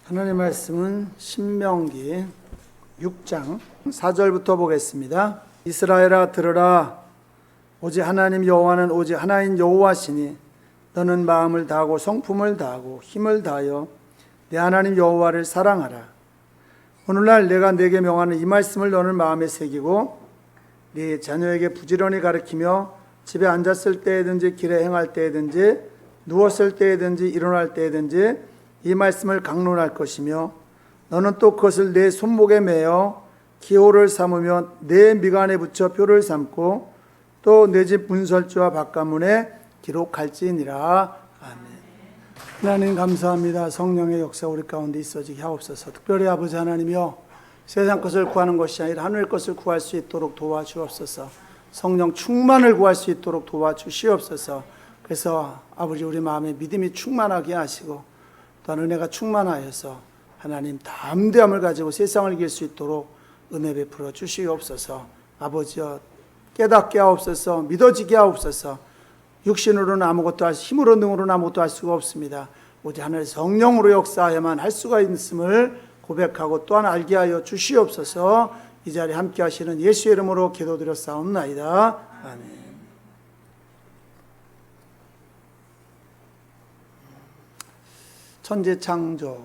하나님의 말씀은 신명기 6장 4절부터 보겠습니다. 이스라엘아 들으라. 오직 하나님 여호와는 오직 하나님 여호와시니 너는 마음을 다하고 성품을 다하고 힘을 다하여 내 하나님 여호와를 사랑하라. 오늘날 내가 네게 명하는 이 말씀을 너는 마음에 새기고 네 자녀에게 부지런히 가르치며 집에 앉았을 때든지 길에 행할 때든지 누웠을 때든지 일어날 때든지 이 말씀을 강론할 것이며 너는 또 그것을 내 손목에 매어 기호를 삼으며 내 미간에 붙여 표를 삼고 또 내 집 문설주와 바깥문에 기록할지니라. 아멘. 하나님 감사합니다. 성령의 역사 우리 가운데 있어지게 하옵소서. 특별히 아버지 하나님이여, 세상 것을 구하는 것이 아니라 하늘 것을 구할 수 있도록 도와주옵소서. 성령 충만을 구할 수 있도록 도와주시옵소서. 그래서 아버지 우리 마음에 믿음이 충만하게 하시고 또한 은혜가 충만하여서 하나님 담대함을 가지고 세상을 이길 수 있도록 은혜 베풀어 주시옵소서. 아버지여 깨닫게 하옵소서. 믿어지게 하옵소서. 육신으로는 아무것도 힘으로 능으로는 아무것도 할 수가 없습니다. 오직 하나님의 성령으로 역사하여만 할 수가 있음을 고백하고 또한 알게 하여 주시옵소서. 이 자리에 함께 하시는 예수의 이름으로 기도드렸사옵나이다. 아멘. 천지 창조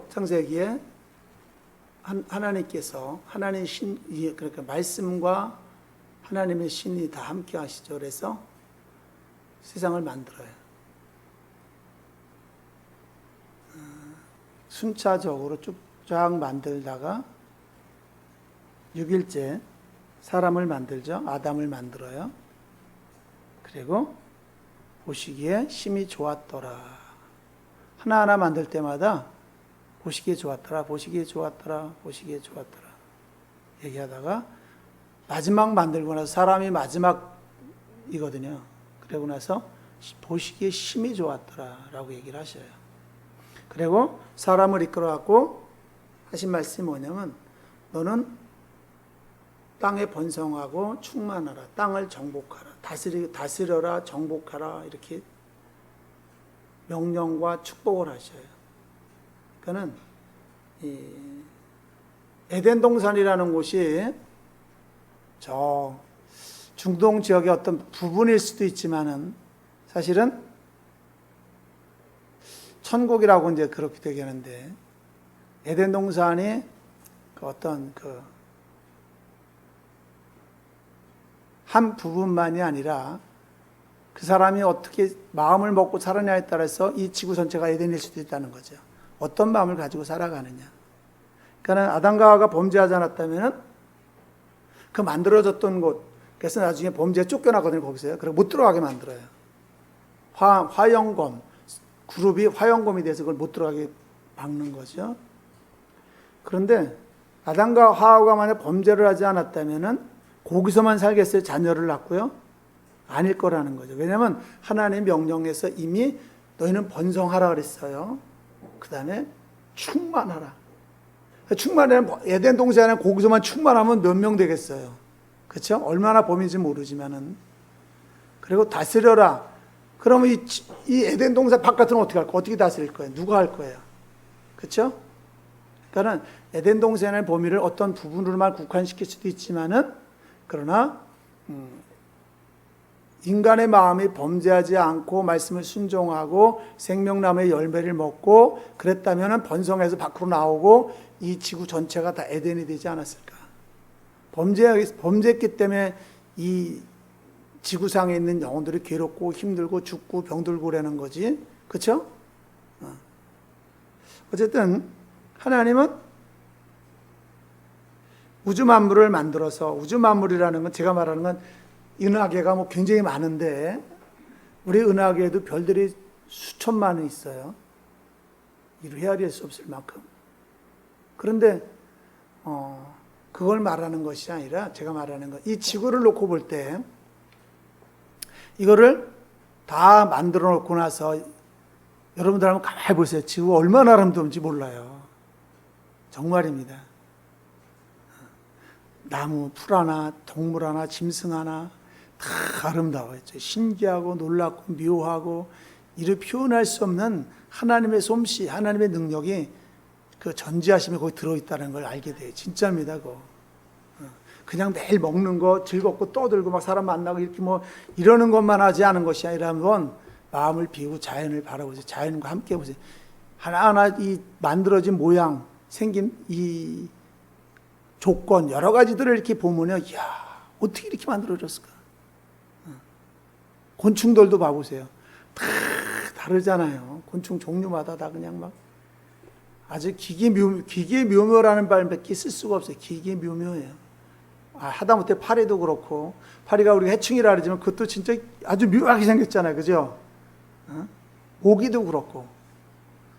창세기에 하나님께서 하나님의 신, 그러니까 말씀과 하나님의 신이 다 함께 하시죠. 그래서 세상을 만들어요. 순차적으로 쫙 만들다가 6일째 사람을 만들죠. 아담을 만들어요. 그리고 보시기에 심히 좋았더라. 하나하나 만들 때마다 보시기에 좋았더라, 보시기에 좋았더라, 보시기에 좋았더라 얘기하다가 마지막 만들고 나서 사람이 마지막이거든요. 그러고 나서 보시기에 심히 좋았더라 라고 얘기를 하셔요. 그리고 사람을 이끌어갖고 하신 말씀이 뭐냐면 너는 땅에 번성하고 충만하라, 땅을 정복하라, 다스려라, 정복하라 이렇게 명령과 축복을 하셔요. 그러니까는 이 에덴 동산이라는 곳이 저 중동 지역의 어떤 부분일 수도 있지만은 사실은 천국이라고 이제 그렇게 되겠는데 에덴 동산이 그 어떤 한 부분만이 아니라 그 사람이 어떻게 마음을 먹고 살았냐에 따라서 이 지구 전체가 에덴일 수도 있다는 거죠. 어떤 마음을 가지고 살아가느냐. 그러니까 아담과 하와가 범죄하지 않았다면 그 만들어졌던 곳, 그래서 나중에 범죄에 쫓겨나거든요. 거기서요. 그리고 못 들어가게 만들어요. 화영검, 그룹이 화영검이 돼서 그걸 못 들어가게 막는 거죠. 그런데 아담과 하와가 만약 범죄를 하지 않았다면은 거기서만 살겠어요? 자녀를 낳고요? 아닐 거라는 거죠. 왜냐하면 하나님 명령에서 이미 너희는 번성하라 그랬어요. 그 다음에 충만하라. 충만하면 에덴 동산에 거기서만 충만하면 몇 명 되겠어요? 그렇죠? 얼마나 범인지 모르지만은. 그리고 다스려라. 그러면 이 에덴 동산 바깥은 어떻게 할 거예요? 어떻게 다스릴 거예요? 누가 할 거예요? 그렇죠? 그러니까는 에덴 동산의 범위를 어떤 부분으로만 국한시킬 수도 있지만은 그러나 인간의 마음이 범죄하지 않고 말씀을 순종하고 생명나무의 열매를 먹고 그랬다면 번성해서 밖으로 나오고 이 지구 전체가 다 에덴이 되지 않았을까. 범죄했기 때문에 이 지구상에 있는 영혼들이 괴롭고 힘들고 죽고 병들고 그러는 거지. 그렇죠? 어쨌든 하나님은 우주 만물을 만들어서, 우주 만물이라는 건 제가 말하는 건 은하계가 뭐 굉장히 많은데 우리 은하계에도 별들이 수천만이 있어요. 이루 헤아릴 수 없을 만큼. 그런데 그걸 말하는 것이 아니라 제가 말하는 건 이 지구를 놓고 볼 때 이거를 다 만들어 놓고 나서 여러분들 한번 가만히 보세요. 지구가 얼마나 아름다운지 몰라요. 정말입니다. 나무, 풀 하나, 동물 하나, 짐승 하나 다 아름다워요. 신기하고 놀랍고 묘하고 이를 표현할 수 없는 하나님의 솜씨, 하나님의 능력이 그 전지하심이 거기 들어있다는 걸 알게 돼요. 진짜입니다, 그거. 그냥 매일 먹는 거 즐겁고 떠들고 막 사람 만나고 이렇게 뭐 이러는 것만 하지 않은 것이 아니라 한번 마음을 비우고 자연을 바라보세요. 자연과 함께 보세요. 하나하나 이 만들어진 모양, 생긴 이 조건, 여러 가지들을 이렇게 보면요. 이야, 어떻게 이렇게 만들어졌을까? 곤충들도 봐보세요. 다 다르잖아요. 곤충 종류마다 다 그냥 막 아주 기계묘묘라는 말밖에 쓸 수가 없어요. 기계묘묘해요. 하다못해 파리도 그렇고, 파리가 우리가 해충이라 그러지만 그것도 진짜 아주 묘하게 생겼잖아요. 그죠? 모기도 그렇고.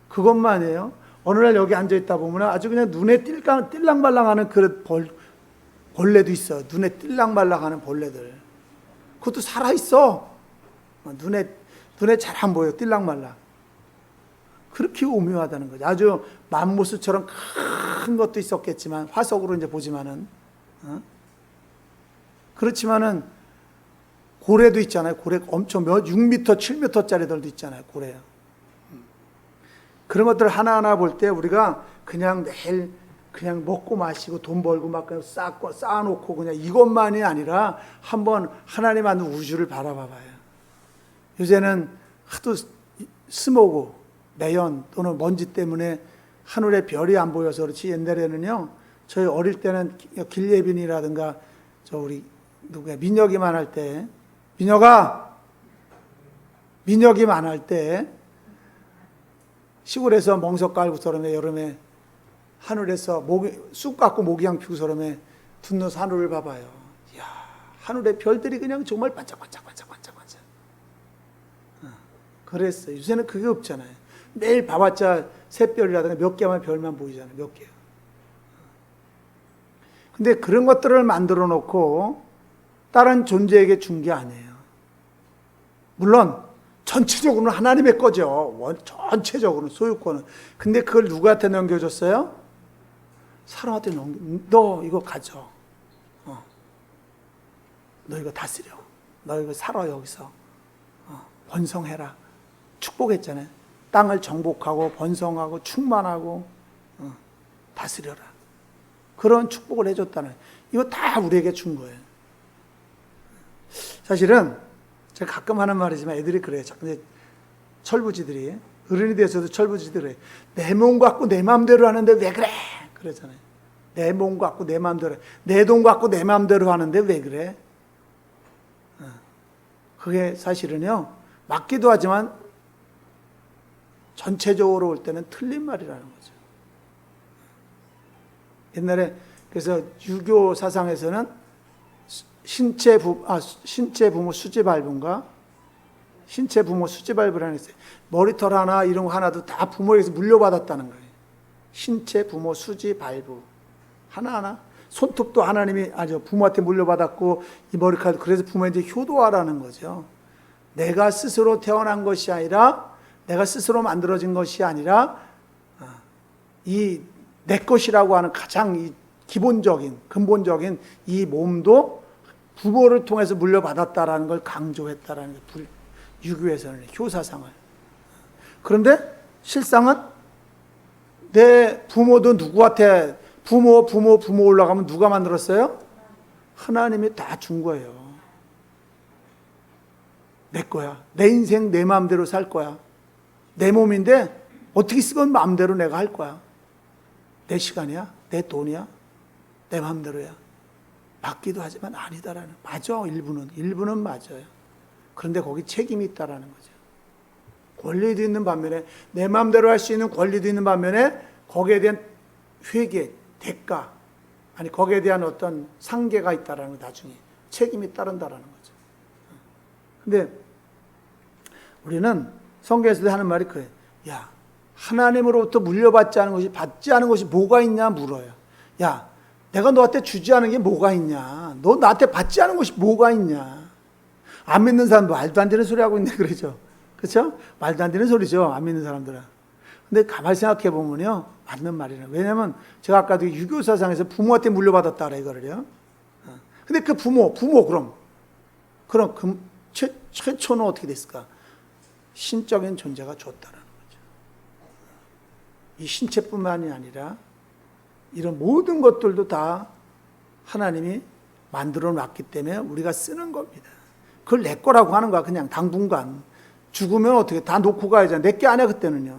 그것만이에요. 어느 날 여기 앉아있다 보면 아주 그냥 눈에 띨랑말랑하는 그런 벌레도 있어요. 눈에 띨랑말랑하는 벌레들. 그것도 살아있어. 눈에 잘 안 보여. 띨랑말랑. 그렇게 오묘하다는 거죠. 아주 맘모스처럼 큰 것도 있었겠지만, 화석으로 이제 보지만은, 그렇지만은, 고래도 있잖아요. 고래 엄청 6m, 7m짜리들도 있잖아요. 고래요. 그런 것들 하나하나 볼 때 우리가 그냥 매일 그냥 먹고 마시고 돈 벌고 막 쌓아놓고 그냥 이것만이 아니라 한번 하나님 만든 우주를 바라봐봐요. 요새는 하도 스모그, 매연 또는 먼지 때문에 하늘에 별이 안 보여서 그렇지 옛날에는요. 저희 어릴 때는 길예빈이라든가 저 우리 누구야 민혁이만 할 때 민혁이만 할 때 시골에서 멍석 깔고 서름에 여름에 하늘에서 쑥 갖고 모기향 피고 서름에 둔너서 하늘을 봐봐요. 이야, 하늘에 별들이 그냥 정말 반짝반짝반짝반짝반짝. 그랬어요. 요새는 그게 없잖아요. 매일 봐봤자 샛별이라든가 몇 개만 별만 보이잖아요. 몇 개. 근데 그런 것들을 만들어 놓고 다른 존재에게 준 게 아니에요. 물론 전체적으로는 하나님의 거죠. 전체적으로는 소유권은. 근데 그걸 누구한테 넘겨줬어요? 사람한테 너 이거 가져. 너 이거 다스려. 너 이거 살아 여기서. 번성해라. 축복했잖아요. 땅을 정복하고 번성하고 충만하고 다스려라. 그런 축복을 해줬다는 이거 다 우리에게 준 거예요. 사실은 제가 가끔 하는 말이지만 애들이 그래요. 근데 철부지들이 어른이 돼서도 철부지들이 내 몸 갖고 내 마음대로 하는데 왜 그래? 그러잖아요. 내 몸 갖고 내 마음대로 내 돈 갖고 내 마음대로 하는데 왜 그래? 그게 사실은요. 맞기도 하지만 전체적으로 올 때는 틀린 말이라는 거죠. 옛날에 그래서 유교 사상에서는 신체 부모 수지 발부인가? 신체 부모 수지 발부라는 게 있어요. 머리털 하나 이런 거 하나도 다 부모에게서 물려받았다는 거예요. 신체 부모 수지 발부 하나하나 손톱도 하나님이 부모한테 물려받았고 이 머리카락 그래서 부모한테 효도하라는 거죠. 내가 스스로 태어난 것이 아니라 내가 스스로 만들어진 것이 아니라 이 내 것이라고 하는 가장 이 기본적인 근본적인 이 몸도 부모를 통해서 물려받았다라는 걸 강조했다라는 게 유교에서는 효사상을. 그런데 실상은 내 부모도 누구한테 부모 올라가면 누가 만들었어요? 하나님이 다 준 거예요. 내 거야. 내 인생 내 마음대로 살 거야. 내 몸인데 어떻게 쓰건 마음대로 내가 할 거야. 내 시간이야? 내 돈이야? 내 마음대로야. 맞기도 하지만 아니다라는. 맞아. 일부는 맞아요. 그런데 거기 책임이 있다라는 거죠. 권리도 있는 반면에 내 마음대로 할 수 있는 권리도 있는 반면에 거기에 대한 회개, 대가 아니 거기에 대한 어떤 상계가 있다라는 거 나중에 책임이 따른다라는 거죠. 근데 우리는 성경에서도 하는 말이 그래요. 야, 하나님으로부터 물려받지 않은 것이 받지 않은 것이 뭐가 있냐 물어요. 야, 내가 너한테 주지 않은 게 뭐가 있냐? 너 나한테 받지 않은 것이 뭐가 있냐? 안 믿는 사람도 말도 안 되는 소리 하고 있네 그러죠. 그렇죠? 말도 안 되는 소리죠. 안 믿는 사람들은. 근데 가만히 생각해 보면요. 맞는 말이에요. 왜냐면 제가 아까도 유교 사상에서 부모한테 물려받았다 이거를요. 근데 그 부모 그럼 최초는 어떻게 됐을까? 신적인 존재가 줬다는 거죠. 이 신체뿐만이 아니라 이런 모든 것들도 다 하나님이 만들어 놨기 때문에 우리가 쓰는 겁니다. 그걸 내 거라고 하는 거야. 그냥 당분간. 죽으면 어떻게 다 놓고 가야죠. 내 게 아니야 그때는요.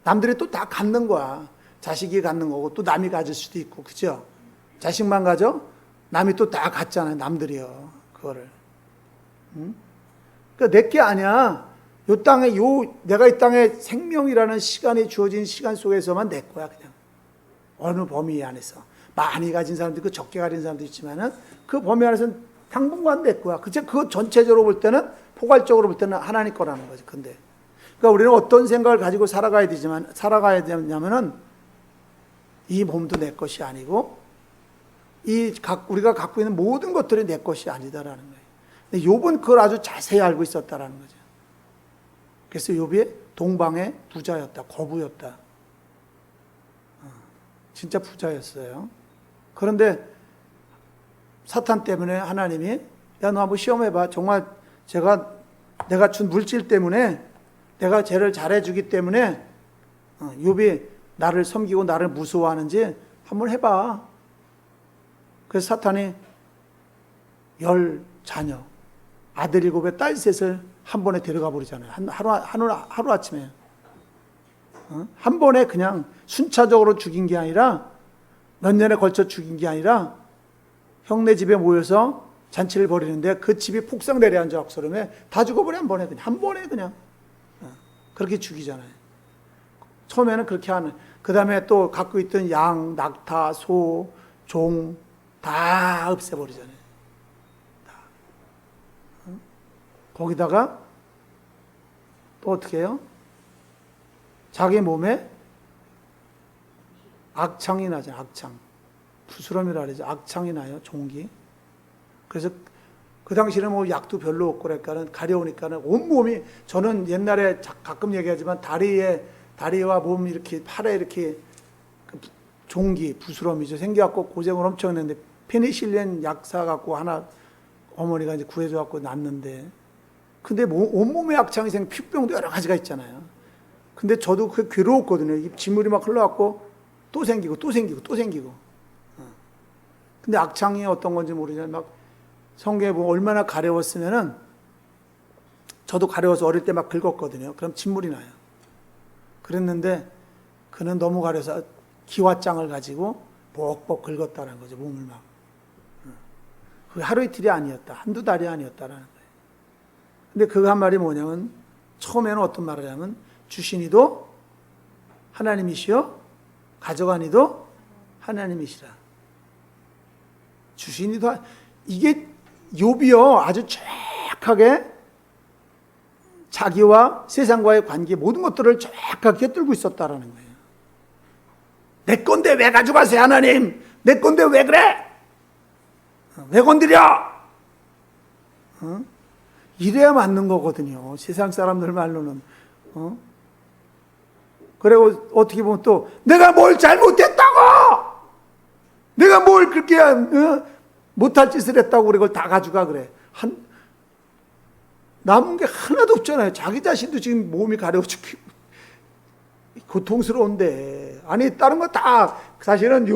남들이 또 다 갖는 거야. 자식이 갖는 거고 또 남이 가질 수도 있고, 그죠? 자식만 가져? 남이 또 다 갖잖아요. 남들이요. 그거를. 응? 그러니까 내 게 아니야. 요 땅에 내가 이 땅에 생명이라는 시간이 주어진 시간 속에서만 내 거야 그냥. 어느 범위 안에서. 많이 가진 사람도 있고 적게 가진 사람도 있지만은 그 범위 안에서는 당분간 내 거야. 그거 전체적으로 볼 때는, 포괄적으로 볼 때는 하나님 거라는 거지. 근데 그러니까 우리는 어떤 생각을 가지고 살아가야 되냐면은 이 몸도 내 것이 아니고 우리가 갖고 있는 모든 것들이 내 것이 아니다라는 거예요. 근데 욥은 그걸 아주 자세히 알고 있었다라는 거죠. 그래서 욥이 동방의 부자였다, 거부였다. 진짜 부자였어요. 그런데 사탄 때문에 하나님이 야, 너 한번 시험해봐. 정말 내가 준 물질 때문에 내가 쟤를 잘해주기 때문에 욥이 나를 섬기고 나를 무서워하는지 한번 해봐. 그래서 사탄이 10자녀, 아들 7에 딸 3을 한 번에 데려가 버리잖아요. 하루아침에. 한 번에 그냥 순차적으로 죽인 게 아니라 몇 년에 걸쳐 죽인 게 아니라 형네 집에 모여서 잔치를 벌이는데 그 집이 폭삭 내려앉아 악소름에 다 죽어버려. 한 번에 그냥 그렇게 죽이잖아요. 처음에는 그렇게 하는. 그 다음에 또 갖고 있던 양, 낙타, 소, 종 다 없애버리잖아요. 다. 거기다가 또 어떻게 해요? 자기 몸에 악창이 나죠. 악창. 부스럼이라 그러죠. 악창이 나요. 종기. 그래서 그 당시에는 뭐 약도 별로 없고 그러니까는 가려우니까는 온몸이, 저는 옛날에 가끔 얘기하지만 다리와 몸 이렇게 팔에 이렇게 종기, 부스럼이죠. 생겨갖고 고생을 엄청 했는데 페니실린 약 사갖고 하나 어머니가 이제 구해줘갖고 났는데, 근데 온몸에 악창이 피부병도 여러 가지가 있잖아요. 근데 저도 그게 괴로웠거든요. 진물이 막 흘러갖고 또 생기고 또 생기고 또 생기고. 근데 악창이 어떤 건지 모르지만 막 성경에 보면 얼마나 가려웠으면은, 저도 가려워서 어릴 때 막 긁었거든요. 그럼 진물이 나요. 그랬는데 그는 너무 가려서 기와장을 가지고 뻑뻑 긁었다는 거죠. 몸을 막. 그게 하루 이틀이 아니었다. 한두 달이 아니었다라는 거예요. 근데 그거 한 말이 뭐냐면, 처음에는 어떤 말을 하냐면, 주시니도 하나님이시요 가져가니도 하나님이시라. 주시니도 이게 욥이요 아주 정확하게 자기와 세상과의 관계 모든 것들을 정확하게 꿰뚫고 있었다라는 거예요. 내 건데 왜 가져가세요 하나님? 내 건데 왜 그래? 왜 건드려? 이래야 맞는 거거든요. 세상 사람들 말로는. 그리고 어떻게 보면 또 내가 뭘 잘못했다고, 내가 뭘 그렇게 못할 짓을 했다고 그걸 다 가져가 그래. 남은 게 하나도 없잖아요. 자기 자신도 지금 몸이 가려워 죽고 고통스러운데. 아니 다른 거 다 사실은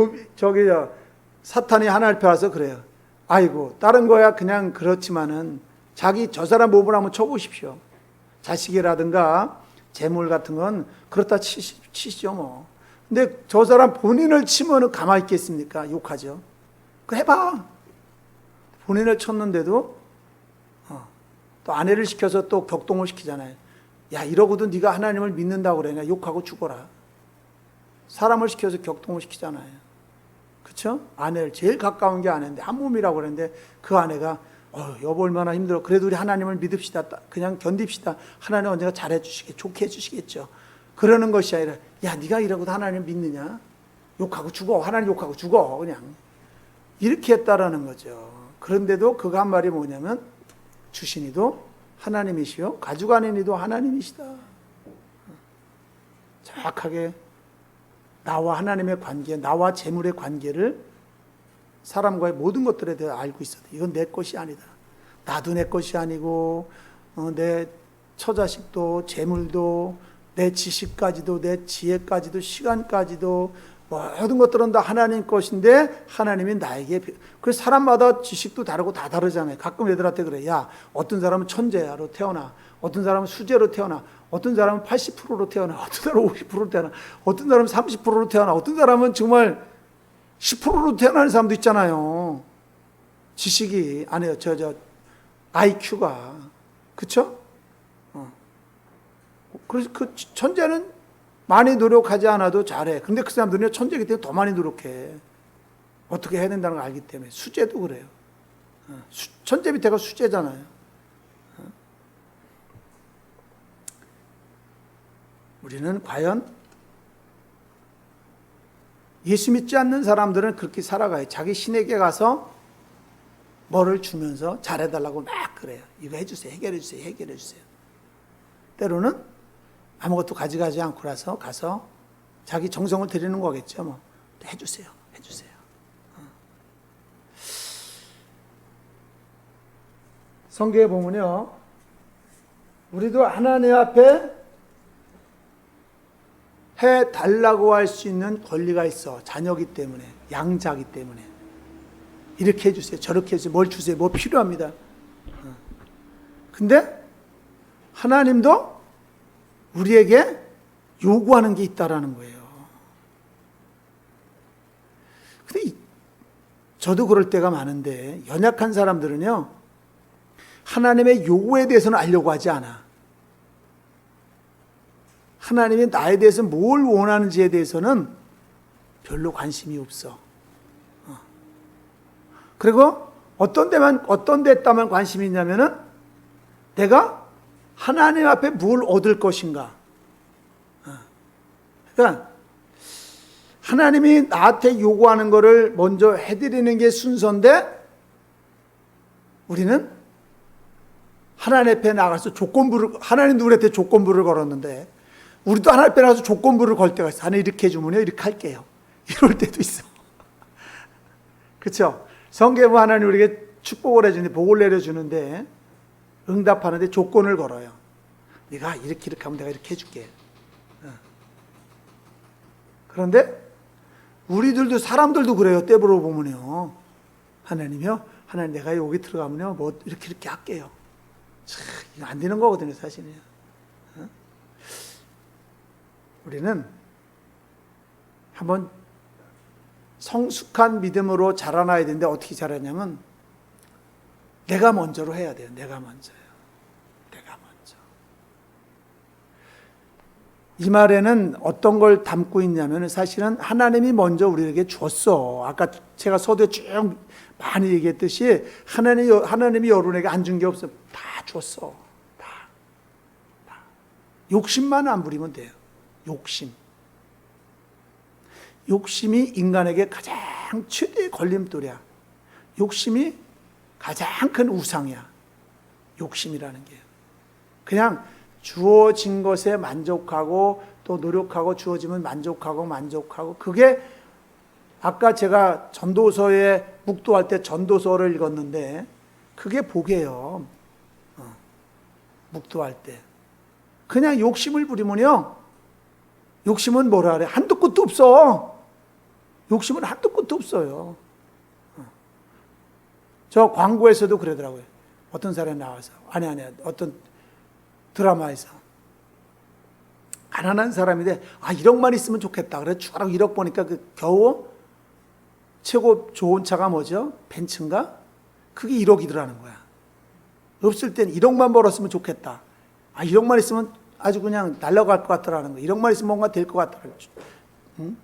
사탄이 하나님 앞에 와서 그래요. 아이고 다른 거야 그냥 그렇지만은 자기 저 사람 몸을 한번 쳐보십시오. 자식이라든가 재물 같은 건 그렇다 치시죠 뭐. 근데 저 사람 본인을 치면은 가만히 있겠습니까? 욕하죠. 그 해봐. 본인을 쳤는데도 또 아내를 시켜서 또 격동을 시키잖아요. 야 이러고도 네가 하나님을 믿는다고 그러냐. 욕하고 죽어라. 사람을 시켜서 격동을 시키잖아요. 그렇죠? 아내를 제일 가까운 게 아내인데 한 몸이라고 그랬는데 그 아내가 여보 얼마나 힘들어. 그래도 우리 하나님을 믿읍시다. 그냥 견딥시다. 하나님 언젠가 잘해 주시겠죠. 좋게 해 주시겠죠. 그러는 것이 아니라 야 네가 이러고도 하나님 믿느냐. 욕하고 죽어. 하나님 욕하고 죽어. 그냥 이렇게 했다라는 거죠. 그런데도 그가 한 말이 뭐냐면, 주신이도 하나님이시요 가져가는 이도 하나님이시다. 정확하게 나와 하나님의 관계, 나와 재물의 관계를 사람과의 모든 것들에 대해 알고 있었다. 이건 내 것이 아니다. 나도 내 것이 아니고 내 처자식도, 재물도, 내 지식까지도, 내 지혜까지도, 시간까지도, 모든 것들은 다 하나님 것인데 하나님이 나에게, 그래서 사람마다 지식도 다르고 다 다르잖아요. 가끔 애들한테 그래. 야, 어떤 사람은 천재로 태어나, 어떤 사람은 수재로 태어나, 어떤 사람은 80%로 태어나, 어떤 사람은 50%로 태어나, 어떤 사람은 30%로 태어나, 어떤 사람은 정말 10%로 태어나는 사람도 있잖아요. 지식이 아니에요. IQ가. 그쵸? 그래서 그 천재는 많이 노력하지 않아도 잘해. 근데 그 사람들은 천재이기 때문에 더 많이 노력해. 어떻게 해야 된다는 걸 알기 때문에. 수재도 그래요. 천재 밑에가 수재잖아요. 우리는 과연 예수 믿지 않는 사람들은 그렇게 살아가요. 자기 신에게 가서 뭐를 주면서 잘해달라고 막 그래요. 이거 해주세요. 해결해주세요. 해결해주세요. 때로는 아무것도 가져가지 않고 가서 자기 정성을 드리는 거겠죠. 뭐 해주세요. 해주세요. 성경에 보면요. 우리도 하나님 앞에 해달라고 할 수 있는 권리가 있어. 자녀기 때문에, 양자기 때문에. 이렇게 해주세요. 저렇게 해주세요. 뭘 주세요. 뭐 필요합니다. 근데 하나님도 우리에게 요구하는 게 있다라는 거예요. 근데 저도 그럴 때가 많은데 연약한 사람들은요. 하나님의 요구에 대해서는 알려고 하지 않아. 하나님이 나에 대해서 뭘 원하는지에 대해서는 별로 관심이 없어. 그리고 어떤 데에만 관심이 있냐면은 내가 하나님 앞에 뭘 얻을 것인가. 그러니까 하나님이 나한테 요구하는 것을 먼저 해드리는 게 순서인데 우리는 하나님 앞에 나가서 하나님도 우리한테 조건부를 걸었는데 우리도 하나님 앞에 나가서 조건부를 걸 때가 있어. 하나님 이렇게 해주면요. 이렇게 할게요. 이럴 때도 있어. 그렇죠? 성경에 하나님 우리에게 축복을 해주는데 복을 내려주는데 응답하는데 조건을 걸어요. 네가 이렇게 하면 내가 이렇게 해줄게. 그런데 우리들도 사람들도 그래요. 때부러 보면요. 하나님이요. 하나님 내가 여기 들어가면요. 뭐 이렇게 할게요. 참, 이거 안 되는 거거든요. 사실은. 우리는 한번 성숙한 믿음으로 자라나야 되는데 어떻게 자라냐면 내가 먼저로 해야 돼요. 내가 먼저요. 내가 먼저. 이 말에는 어떤 걸 담고 있냐면 사실은 하나님이 먼저 우리에게 줬어. 아까 제가 서두에 쭉 많이 얘기했듯이 하나님이 여러분에게 안 준 게 없어. 다 줬어. 다. 욕심만 안 부리면 돼요. 욕심이 인간에게 가장 최대의 걸림돌이야. 욕심이 가장 큰 우상이야. 욕심이라는 게. 그냥 주어진 것에 만족하고 또 노력하고 주어지면 만족하고 그게 아까 제가 전도서에 묵도할 때 전도서를 읽었는데 그게 복이에요. 묵도할 때. 그냥 욕심을 부리면요. 욕심은 뭐라 그래? 한도 끝도 없어. 욕심은 한도 끝도 없어요. 저 광고에서도 그러더라고요. 어떤 사람이 나와서 아니 어떤 드라마에서 가난한 사람인데 1억만 있으면 좋겠다. 그래 쭉 1억 보니까 그 겨우 최고 좋은 차가 뭐죠? 벤츠인가? 그게 1억이더라는 거야. 없을 땐 1억만 벌었으면 좋겠다. 1억만 있으면 아주 그냥 날아갈 것 같더라는 거야. 1억만 있으면 뭔가 될 것 같더라는 거야. 응?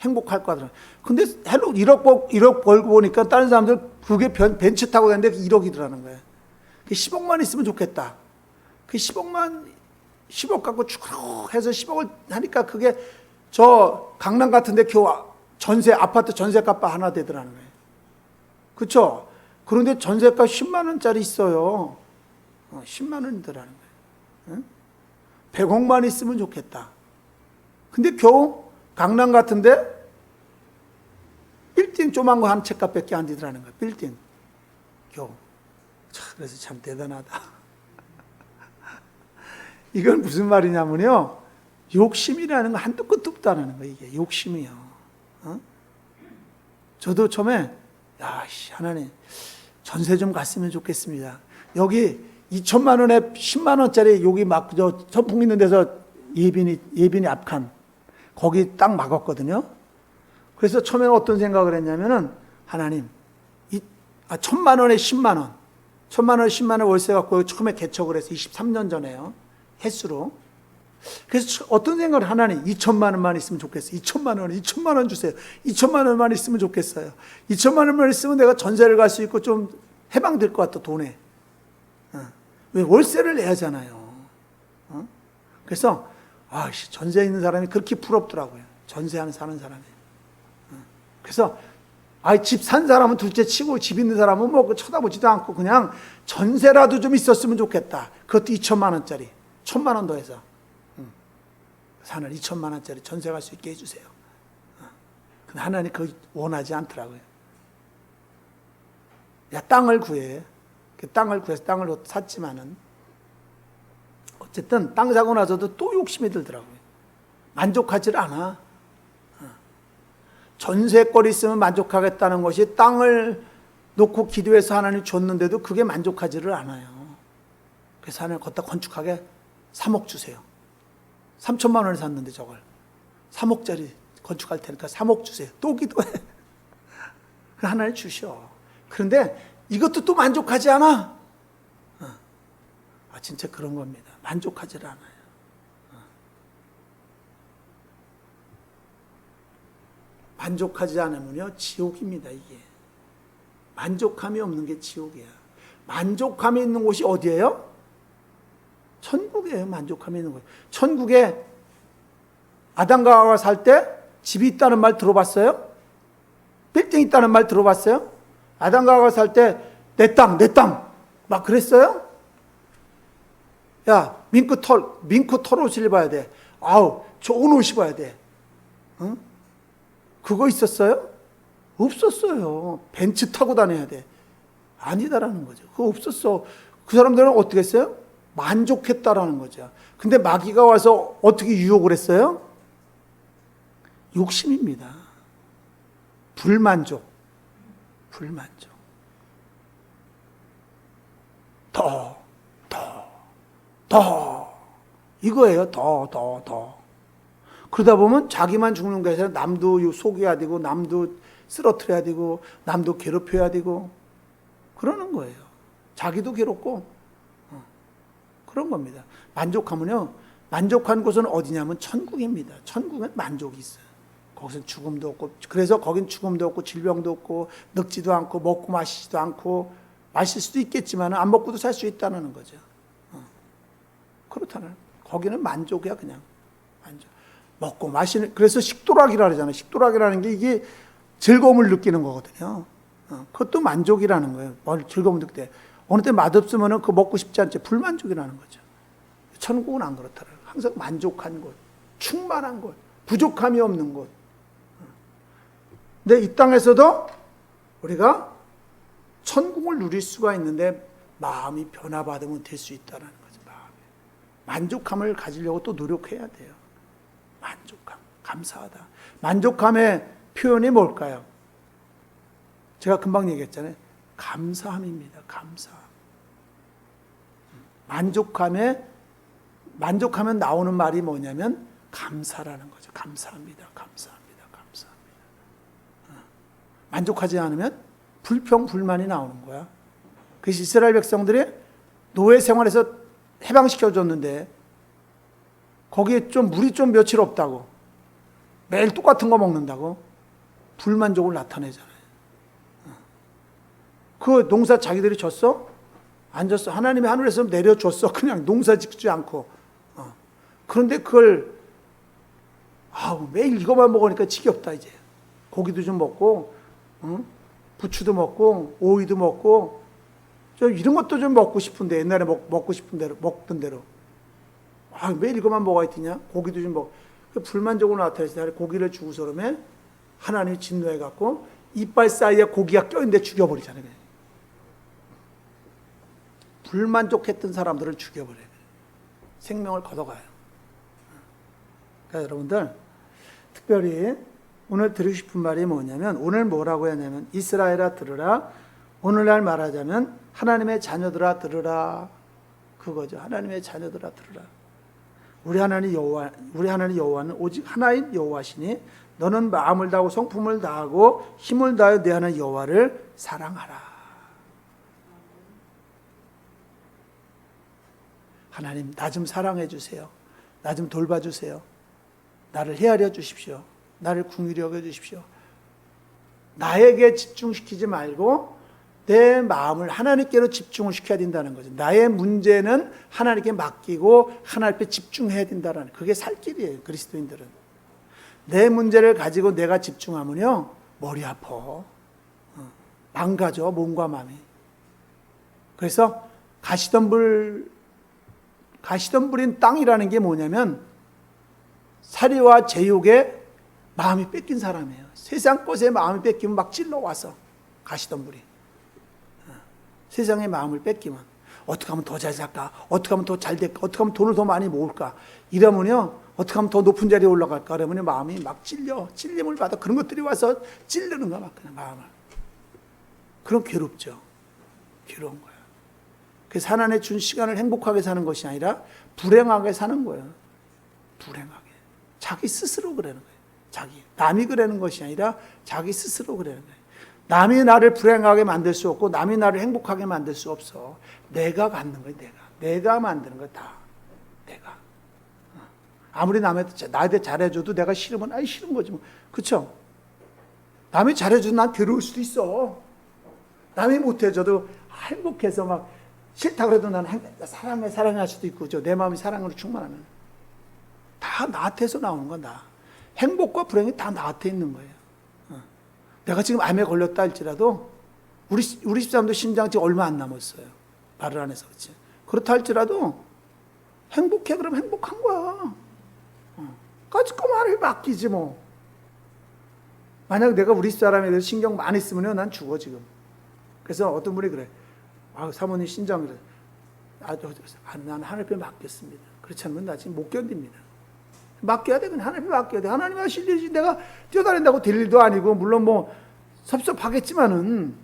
행복할 것 같더라는 거야. 근데 1억 벌고 보니까 다른 사람들 그게 벤츠 타고 다니는데 1억이더라는 거야. 10억만 있으면 좋겠다. 그 10억 갖고 쭉 해서 10억을 하니까 그게 저 강남 같은데 겨우 아파트 전세값 하나 되더라는 거예요. 그렇죠? 그런데 전세값 10만 원짜리 있어요. 10만 원이더라는 거예요. 응? 100억만 있으면 좋겠다. 근데 겨우 강남 같은데 빌딩 조만 거 한 채값밖에 안 되더라는 거예요. 빌딩. 겨우. 그래서 참 대단하다. 이건 무슨 말이냐면요, 욕심이라는 거 한도 끝도 없다는 거. 이게 욕심이요. 저도 처음에 하나님 전세 좀 갔으면 좋겠습니다. 여기 2천만 원에 10만 원짜리 여기 막 저 선풍 있는 데서 예빈이 앞칸 거기 딱 막았거든요. 그래서 처음에는 어떤 생각을 했냐면은 하나님 1,000만 원에 10만 원, 1,000만 원에 10만 원 월세 갖고 처음에 개척을 해서 23년 전에요. 횟수로. 그래서 어떤 생각을 하나님 2천만 원만 있으면 좋겠어요. 2천만 원 주세요. 2천만 원만 있으면 좋겠어요. 2천만 원만 있으면 내가 전세를 갈 수 있고 좀 해방될 것 같아, 돈에. 왜 월세를 내야 하잖아요. 그래서 전세 있는 사람이 그렇게 부럽더라고요. 전세하는 사는 사람이. 그래서 집 산 사람은 둘째 치고 집 있는 사람은 뭐 쳐다보지도 않고 그냥 전세라도 좀 있었으면 좋겠다. 그것도 2천만 원짜리, 1,000만 원 더해서. 하늘 2천만 원짜리 전세 갈 수 있게 해주세요. 근데 하나님 그거 원하지 않더라고요. 땅을 구해. 그 땅을 구해서 땅을 샀지만은 어쨌든 땅 사고 나서도 또 욕심이 들더라고요. 만족하지 않아. 전세거리 있으면 만족하겠다는 것이 땅을 놓고 기도해서 하나님 줬는데도 그게 만족하지를 않아요. 그래서 하나님 걷다 건축하게 3억 주세요. 3천만 원에 샀는데 저걸 3억짜리 건축할 테니까 3억 주세요. 또 기도해. 하나님 주셔. 그런데 이것도 또 만족하지 않아. 진짜 그런 겁니다. 만족하지 않아요. 만족하지 않으면요 지옥입니다. 이게 만족함이 없는 게 지옥이야. 만족함이 있는 곳이 어디예요? 천국이에요. 만족함이 있는 곳. 천국에 아담과 하와가 살 때 집이 있다는 말 들어봤어요? 빌딩 있다는 말 들어봤어요? 아담과 하와가 살 때 내 땅 막 그랬어요? 야, 민크 털옷을 입어야 돼. 좋은 옷 입어야 돼. 응? 그거 있었어요? 없었어요. 벤츠 타고 다녀야 돼. 아니다라는 거죠. 그거 없었어. 그 사람들은 어떻게 했어요? 만족했다라는 거죠. 근데 마귀가 와서 어떻게 유혹을 했어요? 욕심입니다. 불만족. 더. 이거예요. 더. 그러다 보면 자기만 죽는 게 아니라 남도 속여야 되고, 남도 쓰러뜨려야 되고, 남도 괴롭혀야 되고, 그러는 거예요. 자기도 괴롭고, 그런 겁니다. 만족하면요, 만족한 곳은 어디냐면 천국입니다. 천국은 만족이 있어요. 거기서 죽음도 없고, 그래서 거긴 죽음도 없고, 질병도 없고, 늙지도 않고, 먹고 마시지도 않고, 마실 수도 있겠지만 안 먹고도 살 수 있다는 거죠. 그렇다는, 거기는 만족이야, 그냥. 만족. 먹고 마시는, 그래서 식도락이라 그러잖아요. 식도락이라는 게 이게 즐거움을 느끼는 거거든요. 그것도 만족이라는 거예요. 즐거움을 느낄 때. 어느 때 맛없으면 그거 먹고 싶지 않지. 불만족이라는 거죠. 천국은 안 그렇다는 거예요. 항상 만족한 곳, 충만한 곳, 부족함이 없는 곳. 근데 이 땅에서도 우리가 천국을 누릴 수가 있는데 마음이 변화받으면 될 수 있다는 거죠. 만족함을 가지려고 또 노력해야 돼요. 만족함, 감사하다. 만족함의 표현이 뭘까요? 제가 금방 얘기했잖아요. 감사함입니다. 감사함. 만족하면 나오는 말이 뭐냐면 감사라는 거죠. 감사합니다. 만족하지 않으면 불평, 불만이 나오는 거야. 그래서 이스라엘 백성들이 노예 생활에서 해방시켜줬는데 거기에 좀 물이 좀 며칠 없다고, 매일 똑같은 거 먹는다고 불만족을 나타내잖아요. 그 농사 자기들이 졌어? 안 졌어. 하나님이 하늘에서 내려줬어. 그냥 농사 짓지 않고. 그런데 그걸 매일 이거만 먹으니까 지겹다 이제. 고기도 좀 먹고, 부추도 먹고, 오이도 먹고, 좀 이런 것도 좀 먹고 싶은데, 옛날에 먹고 싶은 대로 먹던 대로. 매일 이거만 먹어야 되냐? 고기도 좀 먹. 불만족으로 나타내서 고기를 주고서 그러면 하나님이 진노해갖고 이빨 사이에 고기가 껴있는데 죽여버리잖아요. 불만족했던 사람들을 죽여버려요. 생명을 걷어가요. 그러니까 여러분들 특별히 오늘 드리고 싶은 말이 뭐냐면, 오늘 뭐라고 했냐면 이스라엘아 들으라, 오늘날 말하자면 하나님의 자녀들아 들으라, 그거죠. 하나님의 자녀들아 들으라. 우리 하나님 여호와는 오직 하나인 여호와시니 너는 마음을 다하고 성품을 다하고 힘을 다하여 내 하나님 여호와를 사랑하라. 하나님, 나 좀 사랑해 주세요. 나 좀 돌봐 주세요. 나를 헤아려 주십시오. 나를 긍휼히 여겨 주십시오. 나에게 집중시키지 말고 내 마음을 하나님께로 집중을 시켜야 된다는 거죠. 나의 문제는 하나님께 맡기고 하나님께 집중해야 된다는, 그게 살 길이에요. 그리스도인들은 내 문제를 가지고 내가 집중하면요 머리 아파, 망가져 몸과 마음이. 그래서 가시덤불인 땅이라는 게 뭐냐면 사리와 제욕에 마음이 뺏긴 사람이에요. 세상 것에 마음이 뺏기면 막 찔러와서, 가시덤불이 세상의 마음을 뺏기면 어떻게 하면 더 잘 살까, 어떻게 하면 더 잘 될까, 어떻게 하면 돈을 더 많이 모을까, 이러면요 어떻게 하면 더 높은 자리에 올라갈까, 그러면 마음이 막 찔림을 받아. 그런 것들이 와서 찔르는 거야, 막 그냥 마음을. 그럼 괴롭죠. 괴로운 거야. 그래서 하나님의 준 시간을 행복하게 사는 것이 아니라 불행하게 사는 거예요. 불행하게. 자기 스스로 그러는 거예요. 남이 그러는 것이 아니라 자기 스스로 그러는 거예요. 남이 나를 불행하게 만들 수 없고 남이 나를 행복하게 만들 수 없어. 내가 갖는 거예요. 내가 만드는 거야. 다 내가. 아무리 나한테 잘해줘도 내가 싫으면 아이 싫은 거지 뭐. 그렇죠? 남이 잘해줘도 난 괴로울 수도 있어. 남이 못해줘도 행복해서 막 싫다 그래도 난 사랑할 수도 있고, 내 마음이 사랑으로 충만하면 다 나한테서 나오는 거야. 나. 행복과 불행이 다 나한테 있는 거예요. 내가 지금 암에 걸렸다 할지라도 우리 집사람도 심장치 얼마 안 남았어요. 말을 안 해서 그렇지. 그렇다 할지라도 행복해 그러면 행복한 거야. 까짓거 말을 맡기지 뭐. 만약 내가 우리 집사람에 대해서 신경 많이 쓰면 난 죽어 지금. 그래서 어떤 분이 그래. 사모님 신장 그래. 난 하나님께 맡겼습니다. 그렇지 않으면 나 지금 못 견딥니다. 맡겨야 돼. 그냥 하나님께 맡겨야 돼. 하나님이 하실 일이지. 내가 뛰어다닌다고 될 일도 아니고, 물론 뭐 섭섭하겠지만은,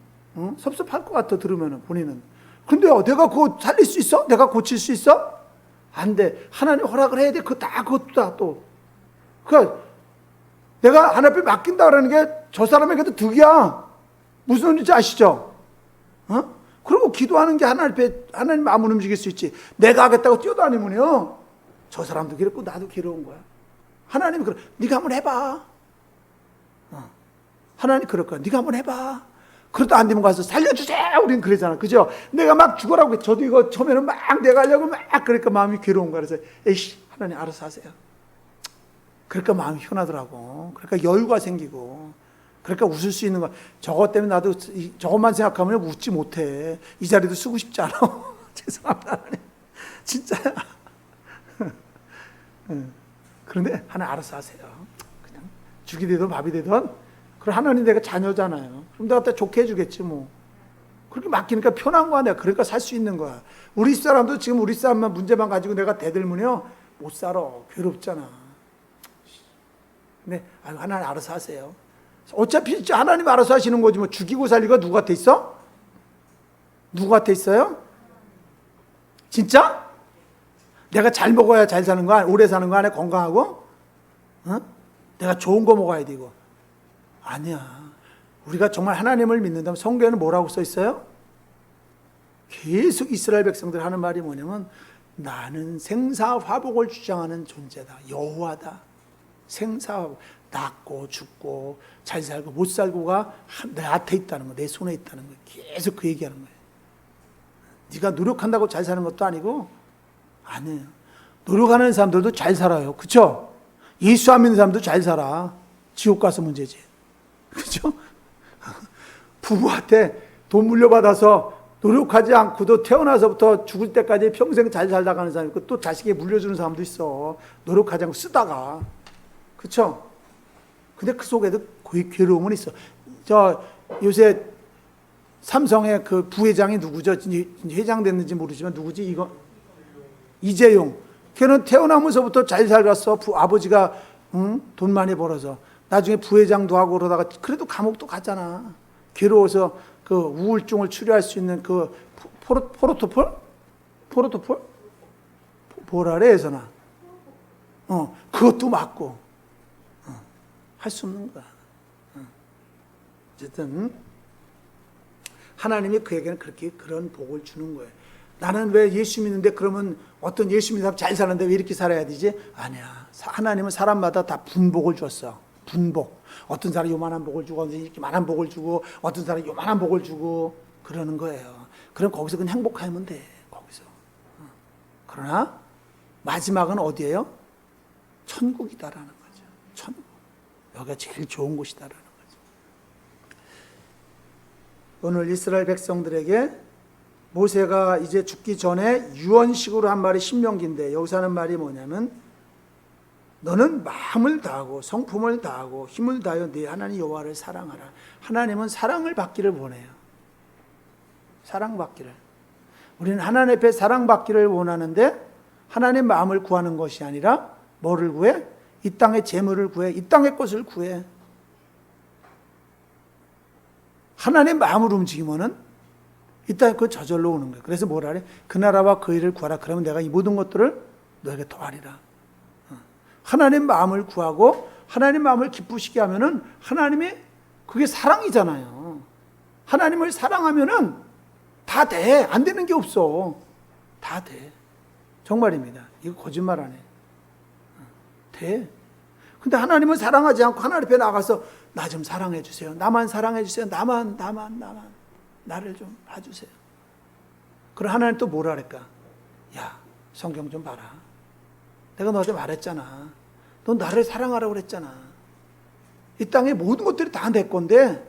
섭섭할 것 같아 들으면은 본인은. 근데 내가 그거 살릴 수 있어? 내가 고칠 수 있어? 안 돼. 하나님 허락을 해야 돼. 그것도 다 또. 그러니까 내가 하나님께 맡긴다 그러는 게 저 사람에게도 득이야. 무슨 의미인지 아시죠? 그리고 기도하는 게 하나님 마음을 움직일 수 있지. 내가 하겠다고 뛰어다니면요 저 사람도 괴롭고 나도 괴로운 거야. 하나님이 그래. 네가 한번 해봐. 하나님 그럴 거야. 네가 한번 해봐. 그러다 안 되면 가서 살려주세요. 우린 그러잖아. 그죠? 내가 막 죽어라고 해. 저도 이거 처음에는 막 내가 하려고 막 그러니까 마음이 괴로운 거야. 그래서 에이씨 하나님 알아서 하세요. 그러니까 마음이 편하더라고. 그러니까 여유가 생기고. 그러니까 웃을 수 있는 거야. 저것 때문에 나도 저것만 생각하면 웃지 못해. 이 자리도 쓰고 싶지 않아. 죄송합니다. 하나님. 진짜야. 그런데 하나 알아서 하세요. 그냥 죽이 되든 밥이 되든. 그럼 하나님 내가 자녀잖아요. 그럼 내가 좋게 해주겠지 뭐. 그렇게 맡기니까 편한 거야. 내가 그러니까 살 수 있는 거야. 우리 사람도 지금 우리 사람만 문제만 가지고 내가 대들면요 못 살아. 괴롭잖아. 근데 하나님 알아서 하세요. 어차피 하나님 알아서 하시는 거지 뭐. 죽이고 살리고 누구한테 있어? 누구한테 있어요? 진짜? 내가 잘 먹어야 잘 사는 거 아니야? 오래 사는 거 아니야? 건강하고? 내가 좋은 거 먹어야 되고. 아니야. 우리가 정말 하나님을 믿는다면 성경에는 뭐라고 써 있어요? 계속 이스라엘 백성들 하는 말이 뭐냐면 나는 생사화복을 주장하는 존재다. 여호와다. 생사화복. 낳고 죽고 잘 살고 못 살고가 내 앞에 있다는 거, 내 손에 있다는 거. 계속 그 얘기하는 거예요. 네가 노력한다고 잘 사는 것도 아니고 아니에요. 노력하는 사람들도 잘 살아요. 그렇죠? 예수 안 믿는 사람도 잘 살아. 지옥 가서 문제지. 그렇죠? 부부한테 돈 물려받아서 노력하지 않고도 태어나서부터 죽을 때까지 평생 잘 살다가는 사람이 있고 또 자식에게 물려주는 사람도 있어. 노력하지 않고 쓰다가. 그렇죠? 근데 그 속에도 거의 괴로움은 있어. 요새 삼성의 그 부회장이 누구죠? 회장 됐는지 모르지만 누구지? 이재용. 걔는 태어나면서부터 잘 살았어. 아버지가 돈 많이 벌어서 나중에 부회장도 하고 그러다가 그래도 감옥도 갔잖아. 괴로워서 그 우울증을 치료할 수 있는 그 포르토폴 뭐라래 해서나 그것도 맞고 할 수 없는 거야. 어쨌든 하나님이 그에게는 그렇게 그런 복을 주는 거예요. 나는 왜 예수 믿는데 그러면 어떤 예수 믿는 사람 잘 사는데 왜 이렇게 살아야 되지? 아니야. 하나님은 사람마다 다 분복을 줬어. 분복. 어떤 사람이 요만한 복을 주고 어떤 사람이 이렇게 만한 복을 주고 어떤 사람이 요만한 복을 주고 그러는 거예요. 그럼 거기서 그냥 행복하면 돼. 거기서. 그러나 마지막은 어디예요? 천국이다라는 거죠. 천국. 여기가 제일 좋은 곳이다라는 거죠. 오늘 이스라엘 백성들에게 모세가 이제 죽기 전에 유언식으로 한 말이 신명기인데 여기서 하는 말이 뭐냐면 너는 마음을 다하고 성품을 다하고 힘을 다하여 네 하나님 여호와를 사랑하라. 하나님은 사랑을 받기를 원해요. 사랑받기를. 우리는 하나님 앞에 사랑받기를 원하는데 하나님 마음을 구하는 것이 아니라 뭐를 구해? 이 땅의 재물을 구해. 이 땅의 것을 구해. 하나님 마음을 움직이면은 이 땅에 그 저절로 오는 거예요. 그래서 뭐라 그래? 그 나라와 그 일을 구하라. 그러면 내가 이 모든 것들을 너에게 더하리라. 하나님 마음을 구하고 하나님 마음을 기쁘시게 하면은 하나님이 그게 사랑이잖아요. 하나님을 사랑하면은 다 돼. 안 되는 게 없어. 다 돼. 정말입니다. 이거 거짓말 안 해. 돼. 근데 하나님은 사랑하지 않고 하나님 앞에 나가서 나 좀 사랑해 주세요. 나만 사랑해 주세요. 나만. 나를 좀 봐주세요. 그럼 하나님 또 뭐라 그럴까? 야, 성경 좀 봐라. 내가 너한테 말했잖아. 너 나를 사랑하라고 그랬잖아. 이 땅의 모든 것들이 다 내 건데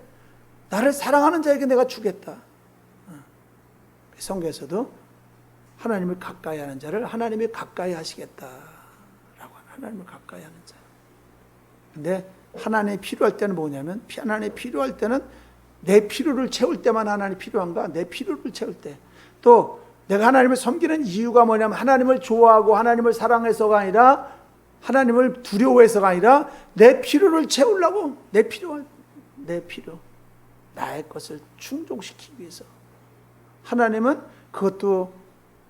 나를 사랑하는 자에게 내가 주겠다. 성경에서도 하나님을 가까이 하는 자를 하나님이 가까이 하시겠다라고 하나님을 가까이 하는 자. 근데 하나님이 필요할 때는 뭐냐면 하나님이 필요할 때는 내 필요를 채울 때만 하나님이 필요한가? 내 필요를 채울 때. 또 내가 하나님을 섬기는 이유가 뭐냐면 하나님을 좋아하고 하나님을 사랑해서가 아니라 하나님을 두려워해서가 아니라 내 필요를 채우려고 내 필요 나의 것을 충족시키기 위해서 하나님은 그것도